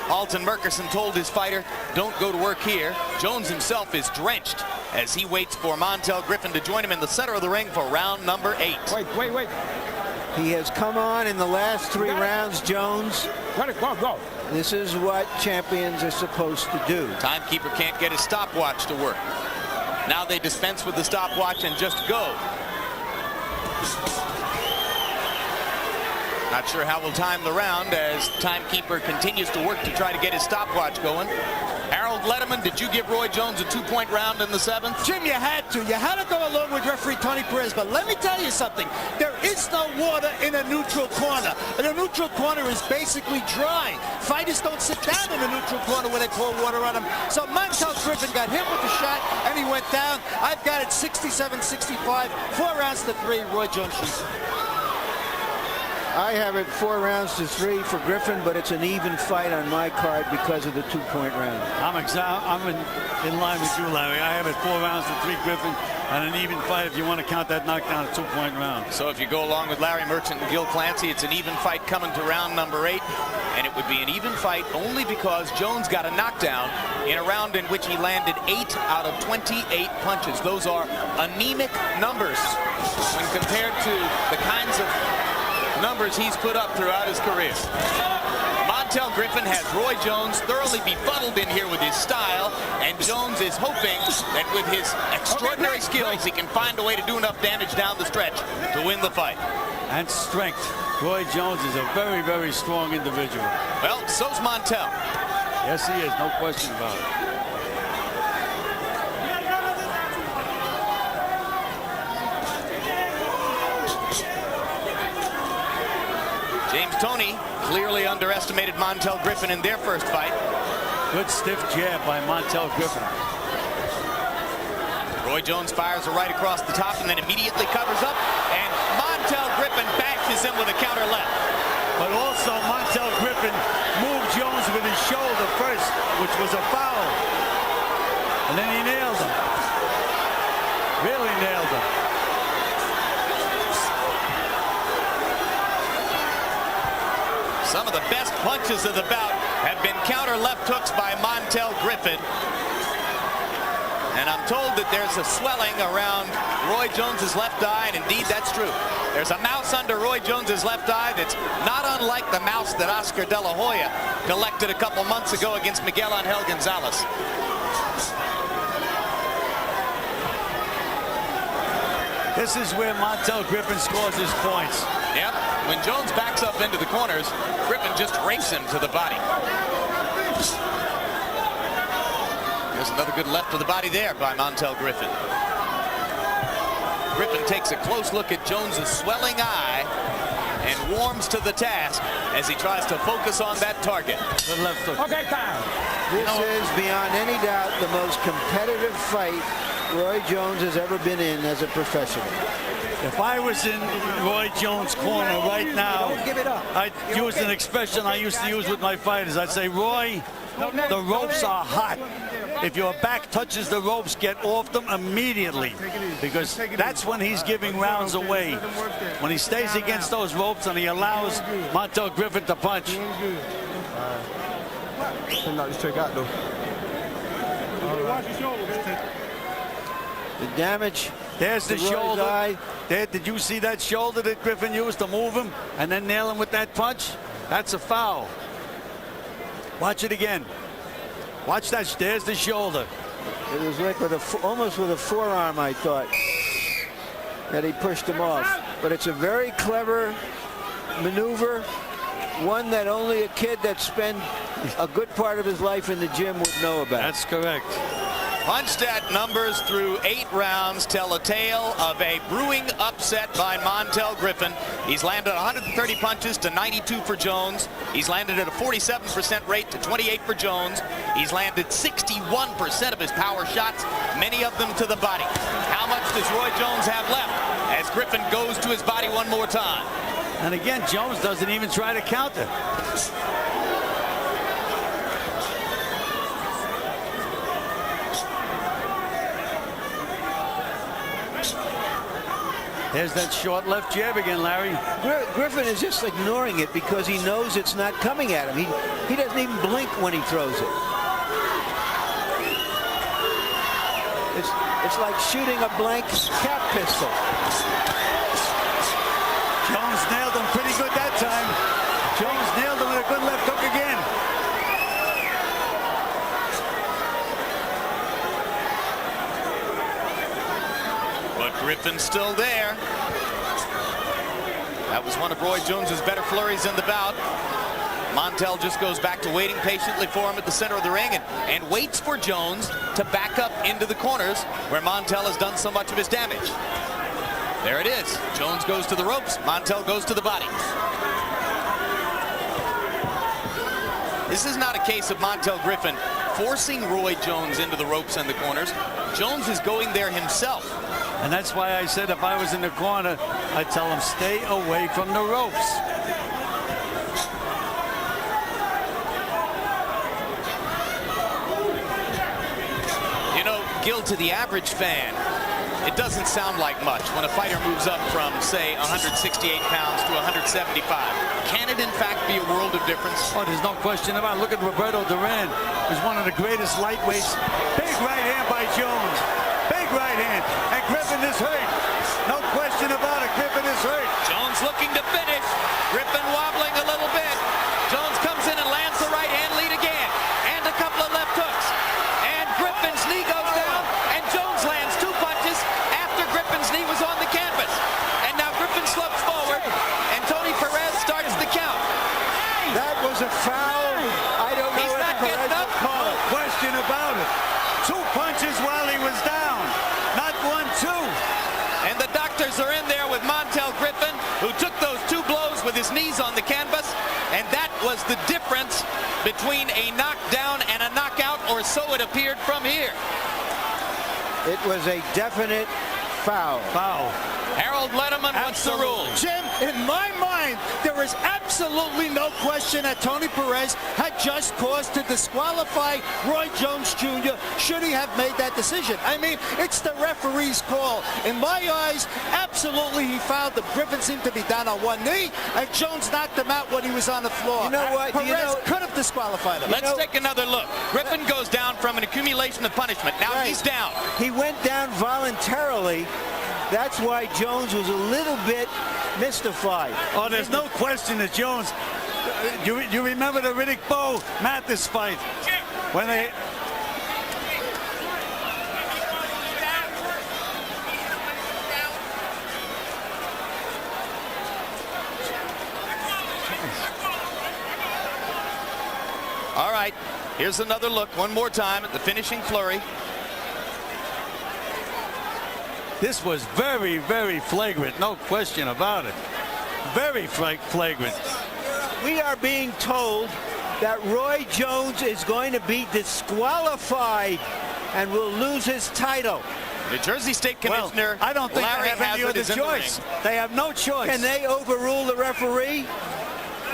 Alton Murkerson told his fighter, don't go to work here. Jones himself is drenched as he waits for Montel Griffin to join him in the center of the ring for round number 8. Wait. He has come on in the last 3 rounds, Jones. Go. This is what champions are supposed to do. Timekeeper can't get his stopwatch to work. Now they dispense with the stopwatch and just go. Not sure how we'll time the round as timekeeper continues to work to try to get his stopwatch going. Harold Letterman, did you give Roy Jones a 2-point round in the 7th? Jim, you had to. You had to go along with referee Tony Perez. But let me tell you something. There is no water in a neutral corner. And a neutral corner is basically dry. Fighters don't sit down in a neutral corner where they pour water on them. So Montel Griffin got hit with the shot, and he went down. I've got it 67-65, 4 rounds to 3. Roy Jones shoots. I have it 4 rounds to 3 for Griffin, but it's an even fight on my card because of the 2-point round. I'm in line with you, Larry. I have it 4 rounds to 3 Griffin, and an even fight if you want to count that knockdown a 2-point round. So if you go along with Larry Merchant and Gil Clancy, it's an even fight coming to round number 8. And it would be an even fight only because Jones got a knockdown in a round in which he landed 8 out of 28 punches. Those are anemic numbers when compared to the kinds of numbers he's put up throughout his career. Montel Griffin has Roy Jones thoroughly befuddled in here with his style, and Jones is hoping that with his extraordinary skills he can find a way to do enough damage down the stretch to win the fight. And strength. Roy Jones is a very, very strong individual. Well, so's Montel. Yes, he is. No question about it. James Toney clearly underestimated Montel Griffin in their first fight. Good stiff jab by Montel Griffin. Roy Jones fires a right across the top and then immediately covers up, and Montel Griffin bashes him with a counter left. But also Montel Griffin moved Jones with his shoulder first, which was a foul. And then he nailed him. Really nailed him. Some of the best punches of the bout have been counter left hooks by Montel Griffin. And I'm told that there's a swelling around Roy Jones's left eye, and indeed that's true. There's a mouse under Roy Jones's left eye that's not unlike the mouse that Oscar De La Hoya collected a couple months ago against Miguel Angel Gonzalez. This is where Montel Griffin scores his points. Yep. When Jones backs up into the corners, Griffin just rakes him to the body. There's another good left to the body there by Montel Griffin. Griffin takes a close look at Jones's swelling eye and warms to the task as he tries to focus on that target. Good left hook. Okay, time. This is, beyond any doubt, the most competitive fight Roy Jones has ever been in as a professional. If I was in Roy Jones' corner right now, Don't give it up. I'd use an expression I used to use with my fighters. I'd say, Roy, the ropes are hot. If your back touches the ropes, get off them immediately, because that's when he's giving rounds away. When he stays against those ropes and he allows Montel Griffin to punch. Knock this trick out, though. The damage. There's the to Roy's shoulder. eye. There, did you see that shoulder that Griffin used to move him and then nail him with that punch? That's a foul. Watch it again. Watch that. There's the shoulder. It was like with almost with a forearm, I thought, that he pushed him off. But it's a very clever maneuver, one that only a kid that spent a good part of his life in the gym would know about. That's correct. Punch stat numbers through 8 rounds tell a tale of a brewing upset by Montel Griffin. He's landed 130 punches to 92 for Jones. He's landed at a 47% rate to 28 for Jones. He's landed 61% of his power shots, many of them to the body. How much does Roy Jones have left as Griffin goes to his body one more time? And again, Jones doesn't even try to counter. There's that short left jab again, Larry. Griffin is just ignoring it because he knows it's not coming at him. He doesn't even blink when he throws it. It's like shooting a blank cap pistol. Jones nailed him pretty good that time. Jones nailed him with a good left hook again. But Griffin's still there. That was one of Roy Jones's better flurries in the bout. Montel just goes back to waiting patiently for him at the center of the ring and waits for Jones to back up into the corners where Montel has done so much of his damage. There it is. Jones goes to the ropes. Montel goes to the body. This is not a case of Montel Griffin forcing Roy Jones into the ropes and the corners. Jones is going there himself. And that's why I said if I was in the corner, I'd tell him stay away from the ropes. You know, Gil, to the average fan, it doesn't sound like much when a fighter moves up from, say, 168 pounds to 175. Can it, in fact, be a world of difference? Oh, there's no question about it. Look at Roberto Duran, who's one of the greatest lightweights. Big right hand by Jones. Big right hand. And Griffin is hurt. No question about it. Griffin is hurt. Jones looking to finish. Griffin wobbling a little bit. Jones comes in and lands the right hand lead again. And a couple of left hooks. And Griffin's knee goes down. And Jones lands 2 punches after Griffin's knee was on the canvas. And now Griffin slopes forward. And Tony Perez starts the count. That was a foul. I don't know He's what not Perez getting up. will call No it. question about it. 2 punches while he was down. Not 1, 2. And the doctors are in there with Montel Griffin, who took those 2 blows with his knees on the canvas. And that was the difference between a knockdown and a knockout, or so it appeared from here. It was a definite foul. Foul. Harold Letterman, what's the rule? Jim, in my mind, there is absolutely no question that Tony Perez had just cause to disqualify Roy Jones Jr. should he have made that decision. I mean, it's the referee's call. In my eyes, absolutely he fouled him. Griffin seemed to be down on 1 knee, and Jones knocked him out when he was on the floor. You know what? Perez could have disqualified him. Let's take another look. Griffin goes down from an accumulation of punishment. Now he's down. He went down voluntarily. That's why Jones was a little bit mystified. Oh, there's no question that Jones. You remember the Riddick Bowe Mathis fight when they. All right, here's another look one more time at the finishing flurry. This was very, very flagrant. No question about it. Very flagrant. We are being told that Roy Jones is going to be disqualified and will lose his title. New Jersey State Commissioner I don't think Larry they have any Hazard other is in the choice. ring. They have no choice. Can they overrule the referee?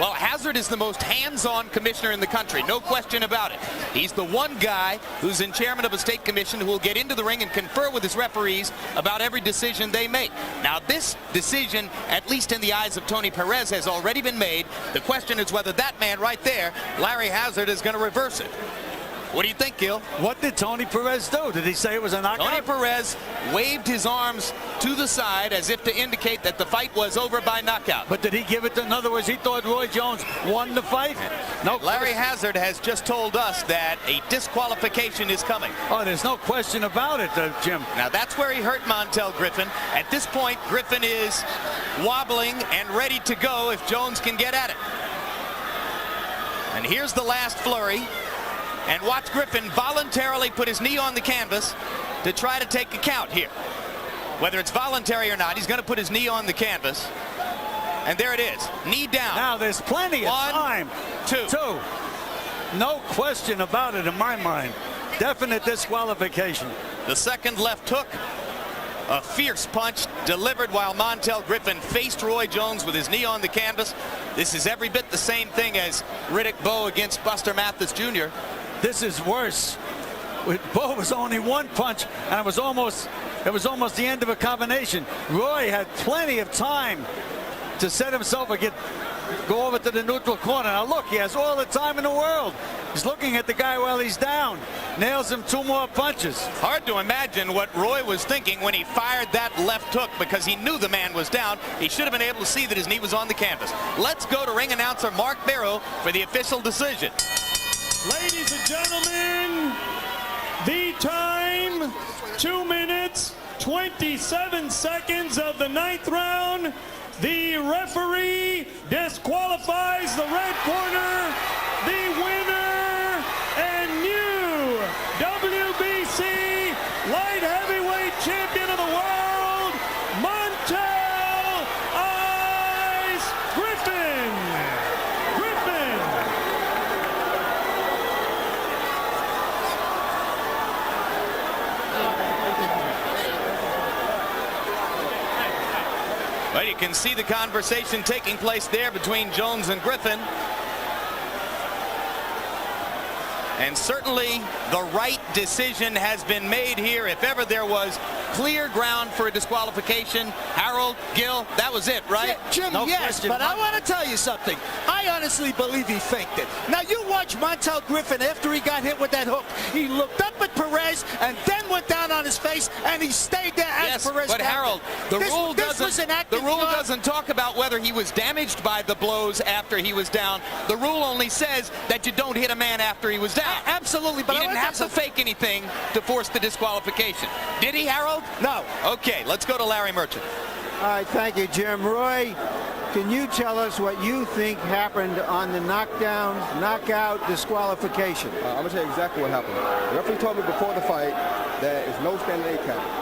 Well, Hazard is the most hands-on commissioner in the country, no question about it. He's the one guy who's in chairman of a state commission who will get into the ring and confer with his referees about every decision they make. Now, this decision, at least in the eyes of Tony Perez, has already been made. The question is whether that man right there, Larry Hazard, is going to reverse it. What do you think, Gil? What did Tony Perez do? Did he say it was a knockout? Tony Perez waved his arms to the side as if to indicate that the fight was over by knockout. But did he give it to, in other words, he thought Roy Jones won the fight? No. Larry Hazard has just told us that a disqualification is coming. Oh, there's no question about it, Jim. Now, that's where he hurt Montel Griffin. At this point, Griffin is wobbling and ready to go if Jones can get at it. And here's the last flurry. And watch Griffin voluntarily put his knee on the canvas to try to take a count here. Whether it's voluntary or not, he's going to put his knee on the canvas. And there it is. Knee down. Now there's plenty of time. Two. No question about it in my mind. Definite disqualification. The second left hook. A fierce punch delivered while Montel Griffin faced Roy Jones with his knee on the canvas. This is every bit the same thing as Riddick Bowe against Buster Mathis Jr. This is worse. With Bowe was only one punch, and it was almost the end of a combination. Roy had plenty of time to set himself or go over to the neutral corner. Now look, he has all the time in the world. He's looking at the guy while he's down. Nails him 2 more punches. Hard to imagine what Roy was thinking when he fired that left hook, because he knew the man was down. He should have been able to see that his knee was on the canvas. Let's go to ring announcer Mark Barrow for the official decision. Ladies and gentlemen, the time, 2 minutes, 27 seconds of the 9th round. The referee disqualifies the red corner. The winner and new WBC light heavyweight champion of the world, Montel Ice Griffin. Well, you can see the conversation taking place there between Jones and Griffin. And certainly the right decision has been made here. If ever there was clear ground for a disqualification, Harold, Gil, that was it, right? Jim, No yes, question. but I want to tell you something. I honestly believe he faked it. Now, you watch Montel Griffin after he got hit with that hook. He looked up at Perez and then went down on his face, and he stayed there as Perez. But Harold, the rule doesn't doesn't talk about whether he was damaged by the blows after he was down. The rule only says that you don't hit a man after he was down. Absolutely, but he didn't have to fake anything to force the disqualification. Did he, Harold? No. Okay, let's go to Larry Merchant. All right, thank you, Jim. Roy, can you tell us what you think happened on the knockdown, knockout, disqualification? I'm going to tell you exactly what happened. The referee told me before the fight that it's no standing 8 count.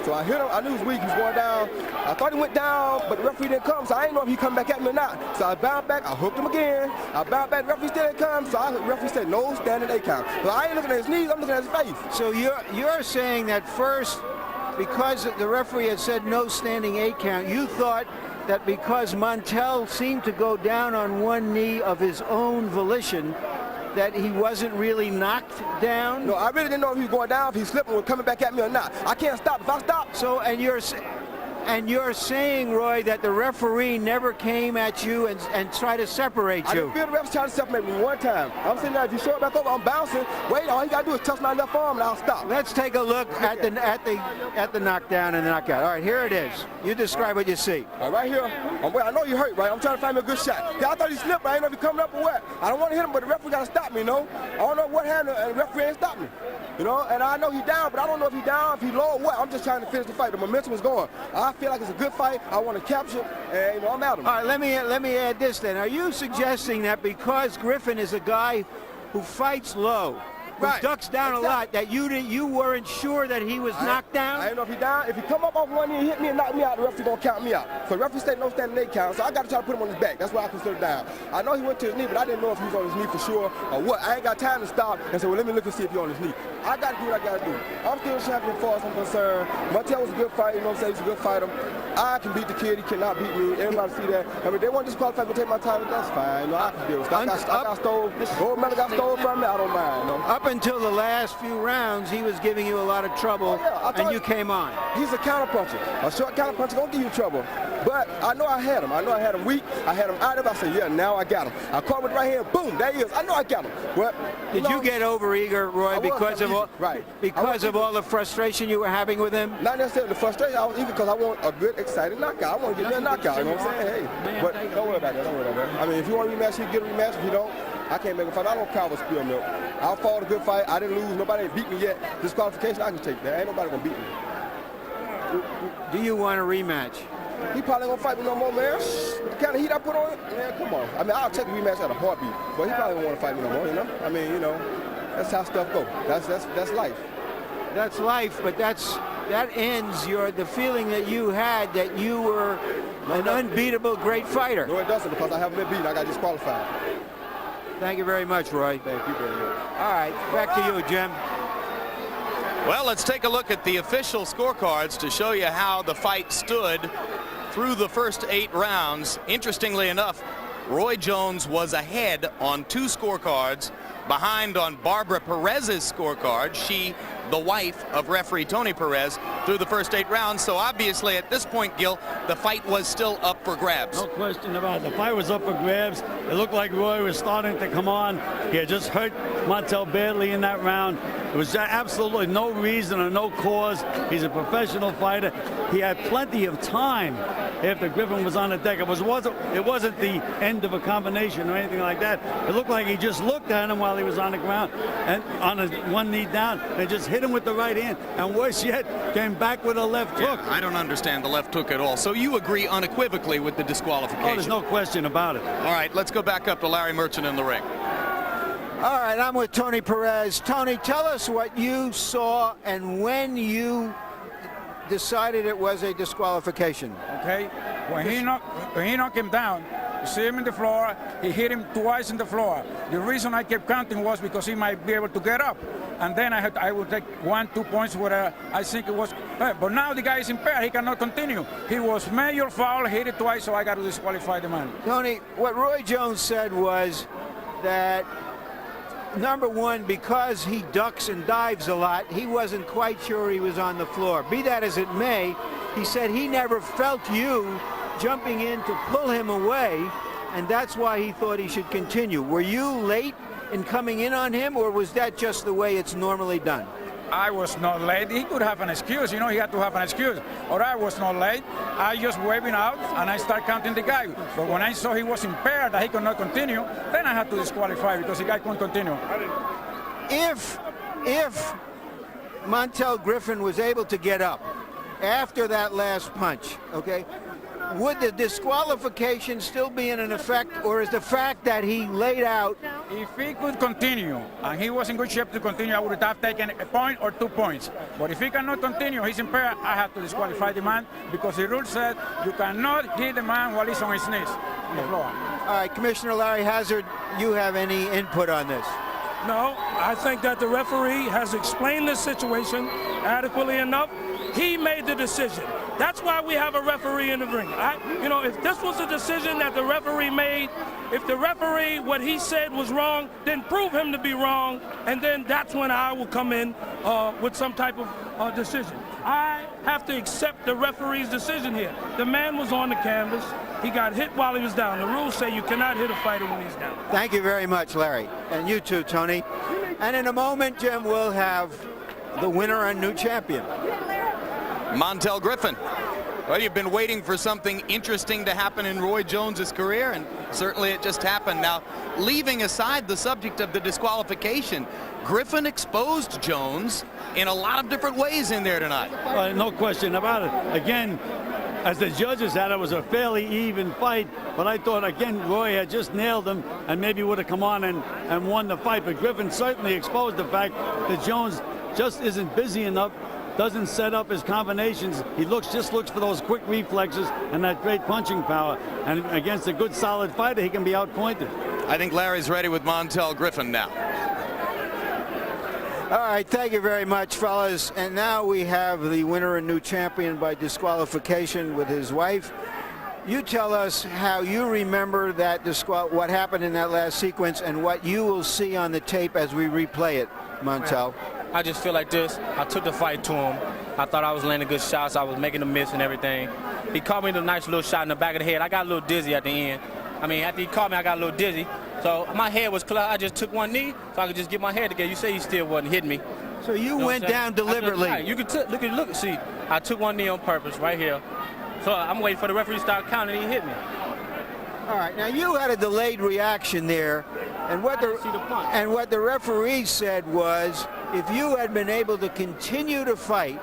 So I hit him. I knew he was weak. He was going down. I thought he went down, but the referee didn't come, so I didn't know if he come back at me or not. So I bounced back. I hooked him again. I bounced back. The referee still didn't come, so the referee said no standing 8 count. But I ain't looking at his knees. I'm looking at his face. So you're saying that first, because the referee had said no standing 8 count, you thought that because Montel seemed to go down on one knee of his own volition, that he wasn't really knocked down? No, I really didn't know if he was going down, if he slipped and was coming back at me or not. I can't stop. If I stop. So, and you're saying, Roy, that the referee never came at you and tried to separate you? I didn't feel the referee trying to separate me one time. I'm sitting there, if you show it back over, I'm bouncing. Wait, all you got to do is touch my left arm and I'll stop. Let's take a look at the knockdown and the knockout. All right, here it is. You describe what you see. Right here. I know you hurt, right? I'm trying to find me a good shot. I thought he slipped, but I didn't know if he coming up or what. I don't want to hit him, but the referee got to stop me, you know? I don't know what happened, and the referee ain't stopped me. You know, and I know he's down, but I don't know if he's down, if he's low or what. I'm just trying to finish the fight. The momentum is going. I feel like it's a good fight. I want to capture, and I'm at him. All right, let me add this then. Are you suggesting that because Griffin is a guy who fights low, who ducks down a lot, that you weren't sure that he was knocked down? I don't know if he down. If he come up off one knee and hit me and knock me out, the referee gonna count me out. So the referee said no standing 8 count, so I got to try to put him on his back. That's why I consider down. I know he went to his knee, but I didn't know if he was on his knee for sure or what. I ain't got time to stop and say, well, let me look and see if he's on his knee. I got to do what I got to do. I'm still champion as far as I'm concerned. Montel was a good fighter, you know what I'm saying? He's a good fighter. I can beat the kid. He cannot beat me. Everybody see that. I mean, they want to disqualify me to take my title. That's fine. You know, I can deal with it. I got stole. Gold medal got stolen from me. I don't mind. You know? Up until the last few rounds, he was giving you a lot of trouble, and you came on. He's a counterpuncher. A short counterpuncher gonna give you trouble. But I know I had him. I know I had him weak. I had him out of it. I said, yeah, now I got him. I caught him with the right hand. Boom, there he is. I know I got him. But did you get overeager, Roy, because of all the frustration you were having with him? Not necessarily the frustration. I was eager because I want a good, exciting knockout. I want to get me a knockout. You know what I'm saying? Hey, but don't worry about that. Don't worry about that. I mean, if you want a rematch, you get a rematch. If you don't, I can't make a fight. I don't cover spill milk. I'll fought a good fight. I didn't lose. Nobody beat me yet. Disqualification, I can take that. Ain't nobody gonna beat me. Do you want a rematch? He probably gonna fight me no more, man. The kind of heat I put on it, man, come on. I mean, I'll take a rematch at a heartbeat, but he probably won't want to fight me no more, you know? I mean, you know, That's how stuff goes. That's life. That's life, but that ends the feeling that you had that you were an unbeatable great fighter. No, it doesn't, because I haven't been beaten. I got disqualified. Thank you very much, Roy. Thank you very much. All right, back to you, Jim. Well, let's take a look at the official scorecards to show you how the fight stood through the first 8 rounds. Interestingly enough, Roy Jones was ahead on 2 scorecards, behind on Barbara Perez's scorecard. She, the wife of referee Tony Perez, through the first 8 rounds. So obviously at this point, Gil, the fight was still up for grabs. No question about it. The fight was up for grabs. It looked like Roy was starting to come on. He had just hurt Montel badly in that round. There was absolutely no reason or no cause. He's a professional fighter. He had plenty of time after Griffin was on the deck. It wasn't the end of a combination or anything like that. It looked like he just looked at him while he was on the ground and on his one knee down and just hit him with the right hand. And worse yet, came back with a left hook. I don't understand the left hook at all. So you agree unequivocally with the disqualification? Oh, there's no question about it. All right, let's go back up to Larry Merchant in the ring. All right, I'm with Tony Perez. Tony, tell us what you saw and when you decided it was a disqualification. Okay, when he knocked him down, you see him in the floor, he hit him twice in the floor. The reason I kept counting was because he might be able to get up. And then I would take 1-2 points where I think it was, but now the guy is impaired, he cannot continue. He was major foul, hit it twice, so I got to disqualify the man. Tony, what Roy Jones said was that, number one, because he ducks and dives a lot, he wasn't quite sure he was on the floor. Be that as it may, he said he never felt you jumping in to pull him away, and that's why he thought he should continue. Were you late in coming in on him, or was that just the way it's normally done? I was not late. He could have an excuse, you know, he had to have an excuse. Or I was not late. I just waving out and I start counting the guy. But when I saw he was impaired, that he could not continue, then I had to disqualify because the guy couldn't continue. If Montel Griffin was able to get up after that last punch, okay, would the disqualification still be in effect, or is the fact that he laid out? If he could continue and he was in good shape to continue, I would have taken a point or 2 points. But if he cannot continue, he's impaired, I have to disqualify the man because the rule said you cannot hit the man while he's on his knees on the floor. All right, Commissioner Larry Hazard, you have any input on this? No, I think that the referee has explained the situation adequately enough. He made the decision. That's why we have a referee in the ring. If this was a decision that the referee made, if the referee, what he said was wrong, then prove him to be wrong, and then that's when I will come in with some type of decision. I have to accept the referee's decision here. The man was on the canvas. He got hit while he was down. The rules say you cannot hit a fighter when he's down. Thank you very much, Larry. And you too, Tony. And in a moment, Jim, we'll have the winner and new champion. Montel Griffin. Well, you've been waiting for something interesting to happen in Roy Jones's career, and certainly it just happened. Now, leaving aside the subject of the disqualification, Griffin exposed Jones in a lot of different ways in there tonight. No question about it. Again, as the judges had, it was a fairly even fight, but I thought, again, Roy had just nailed him and maybe would have come on and won the fight. But Griffin certainly exposed the fact that Jones just isn't busy enough, doesn't set up his combinations. He just looks for those quick reflexes and that great punching power. And against a good, solid fighter, he can be outpointed. I think Larry's ready with Montel Griffin now. All right, thank you very much, fellas. And now we have the winner and new champion by disqualification with his wife. You tell us how you remember that what happened in that last sequence and what you will see on the tape as we replay it, Montel. I just feel like this. I took the fight to him. I thought I was landing good shots. I was making a miss and everything. He caught me with a nice little shot in the back of the head. I got a little dizzy at the end. I mean, after he caught me, I got a little dizzy. So my head was clear. I just took one knee so I could just get my head together. You say he still wasn't hitting me. So you went down deliberately. Right. You could look. See, I took one knee on purpose right here. So I'm waiting for the referee to start counting. He hit me. All right. Now you had a delayed reaction there, and what the referee said was, if you had been able to continue to fight,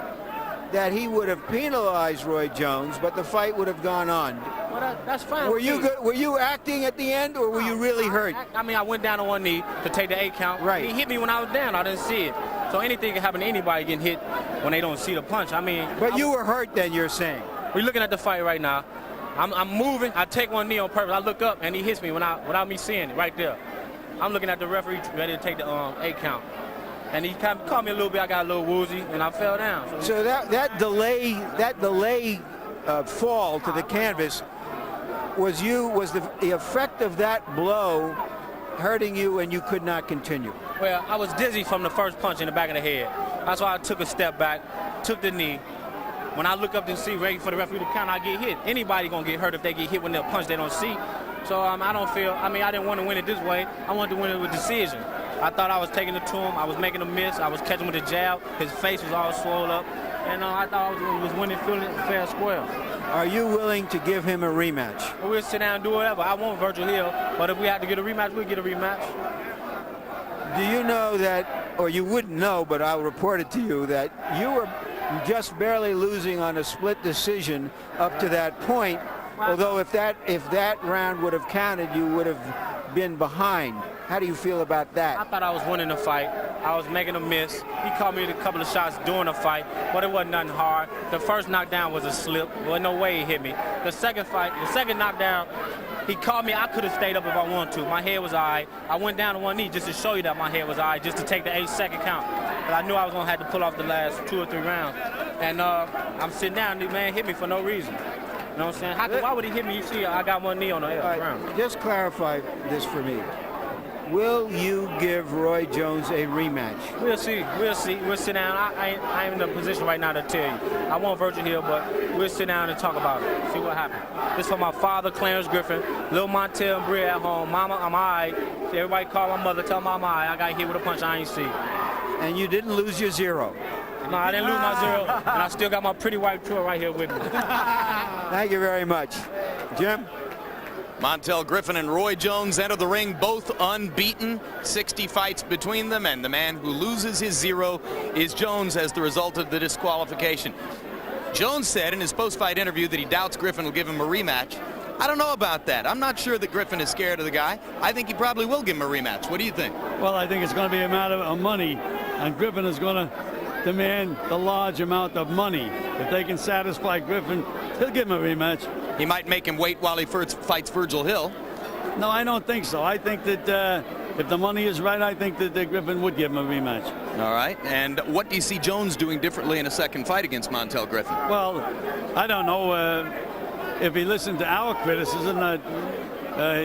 that he would have penalized Roy Jones, but the fight would have gone on. Well, that's fine. Were you good? Were you acting at the end, or were you really hurt? I mean, I went down on one knee to take the 8 count. Right. He hit me when I was down. I didn't see it. So anything can happen to anybody getting hit when they don't see the punch. I mean. But you were hurt then, you're saying? We're looking at the fight right now. I'm moving. I take one knee on purpose. I look up and he hits me without me seeing it right there. I'm looking at the referee ready to take the 8 count. And he kind of caught me a little bit. I got a little woozy and I fell down. So that delay fall to the canvas was the effect of that blow hurting you and you could not continue? Well, I was dizzy from the first punch in the back of the head. That's why I took a step back, took the knee. When I look up to see, ready for the referee to count, I get hit. Anybody gonna get hurt if they get hit when they're punched they don't see. So I don't feel, I didn't want to win it this way. I wanted to win it with decision. I thought I was taking it to him. I was making a miss. I was catching with a jab. His face was all swollen up. And I thought I was winning, feeling fair and square. Are you willing to give him a rematch? We'll sit down and do whatever. I want Virgil Hill, but if we have to get a rematch, we'll get a rematch. Do you know that, or you wouldn't know, but I'll report it to you, that you were just barely losing on a split decision up to that point, although if that round would have counted, you would have been behind. How do you feel about that? I thought I was winning the fight. I was making a miss. He caught me with a couple of shots during the fight, but it wasn't nothing hard. The first knockdown was a slip. There was no way he hit me. The second knockdown, he caught me. I could have stayed up if I wanted to. My head was all right. I went down to one knee just to show you that my head was all right, just to take the 8-second count. But I knew I was going to have to pull off the last 2 or 3 rounds. And I'm sitting down, the man hit me for no reason. You know what I'm saying? Why would he hit me? You see, I got one knee on the ground. Just clarify this for me. Will you give Roy Jones a rematch? We'll see. We'll see. We'll sit down. I ain't in a position right now to tell you. I want Virgil Hill, but we'll sit down and talk about it. See what happens. This for my father, Clarence Griffin, Lil Montel and Bria at home. Mama, I'm all right. See, everybody call my mother, tell Mama I'm all right. I got hit with a punch I ain't see. And you didn't lose your 0? No, I didn't lose my 0, and I still got my pretty white tour right here with me. Thank you very much. Jim? Montel Griffin and Roy Jones enter the ring, both unbeaten, 60 fights between them, and the man who loses his 0 is Jones as the result of the disqualification. Jones said in his post-fight interview that he doubts Griffin will give him a rematch. I don't know about that. I'm not sure that Griffin is scared of the guy. I think he probably will give him a rematch. What do you think? Well, I think it's going to be a matter of money, and Griffin is going to demand the large amount of money. If they can satisfy Griffin, he'll give him a rematch. He might make him wait while he fights Virgil Hill. No, I don't think so. I think that if the money is right, I think that Griffin would give him a rematch. All right. And what do you see Jones doing differently in a second fight against Montel Griffin? Well, I don't know. If he listened to our criticism,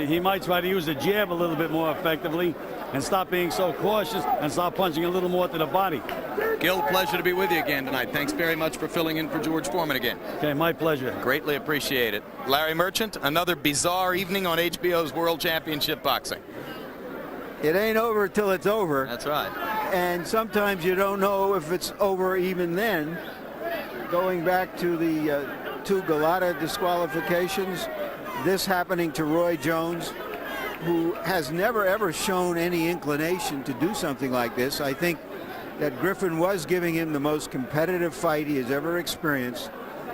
he might try to use the jab a little bit more effectively and stop being so cautious and start punching a little more to the body. Gil, pleasure to be with you again tonight. Thanks very much for filling in for George Foreman again. Okay, my pleasure. Greatly appreciate it. Larry Merchant, another bizarre evening on HBO's World Championship Boxing. It ain't over till it's over. That's right. And sometimes you don't know if it's over even then. Going back to the 2 Galata disqualifications, this happening to Roy Jones, who has never ever shown any inclination to do something like this. I think that Griffin was giving him the most competitive fight he has ever experienced.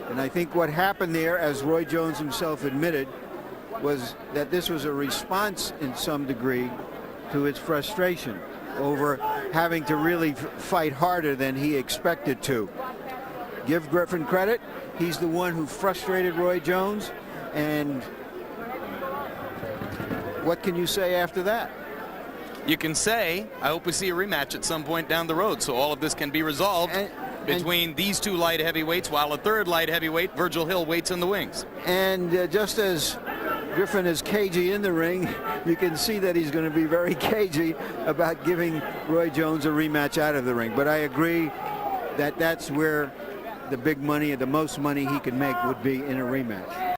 And I think what happened there, as Roy Jones himself admitted, was that this was a response in some degree to his frustration over having to really fight harder than he expected to. Give Griffin credit. He's the one who frustrated Roy Jones. And what can you say after that? You can say, I hope we see a rematch at some point down the road, so all of this can be resolved between these 2 light heavyweights, while a 3rd light heavyweight, Virgil Hill, waits in the wings. And just as Griffin is cagey in the ring, you can see that he's going to be very cagey about giving Roy Jones a rematch out of the ring. But I agree that that's where the big money, the most money he can make would be in a rematch.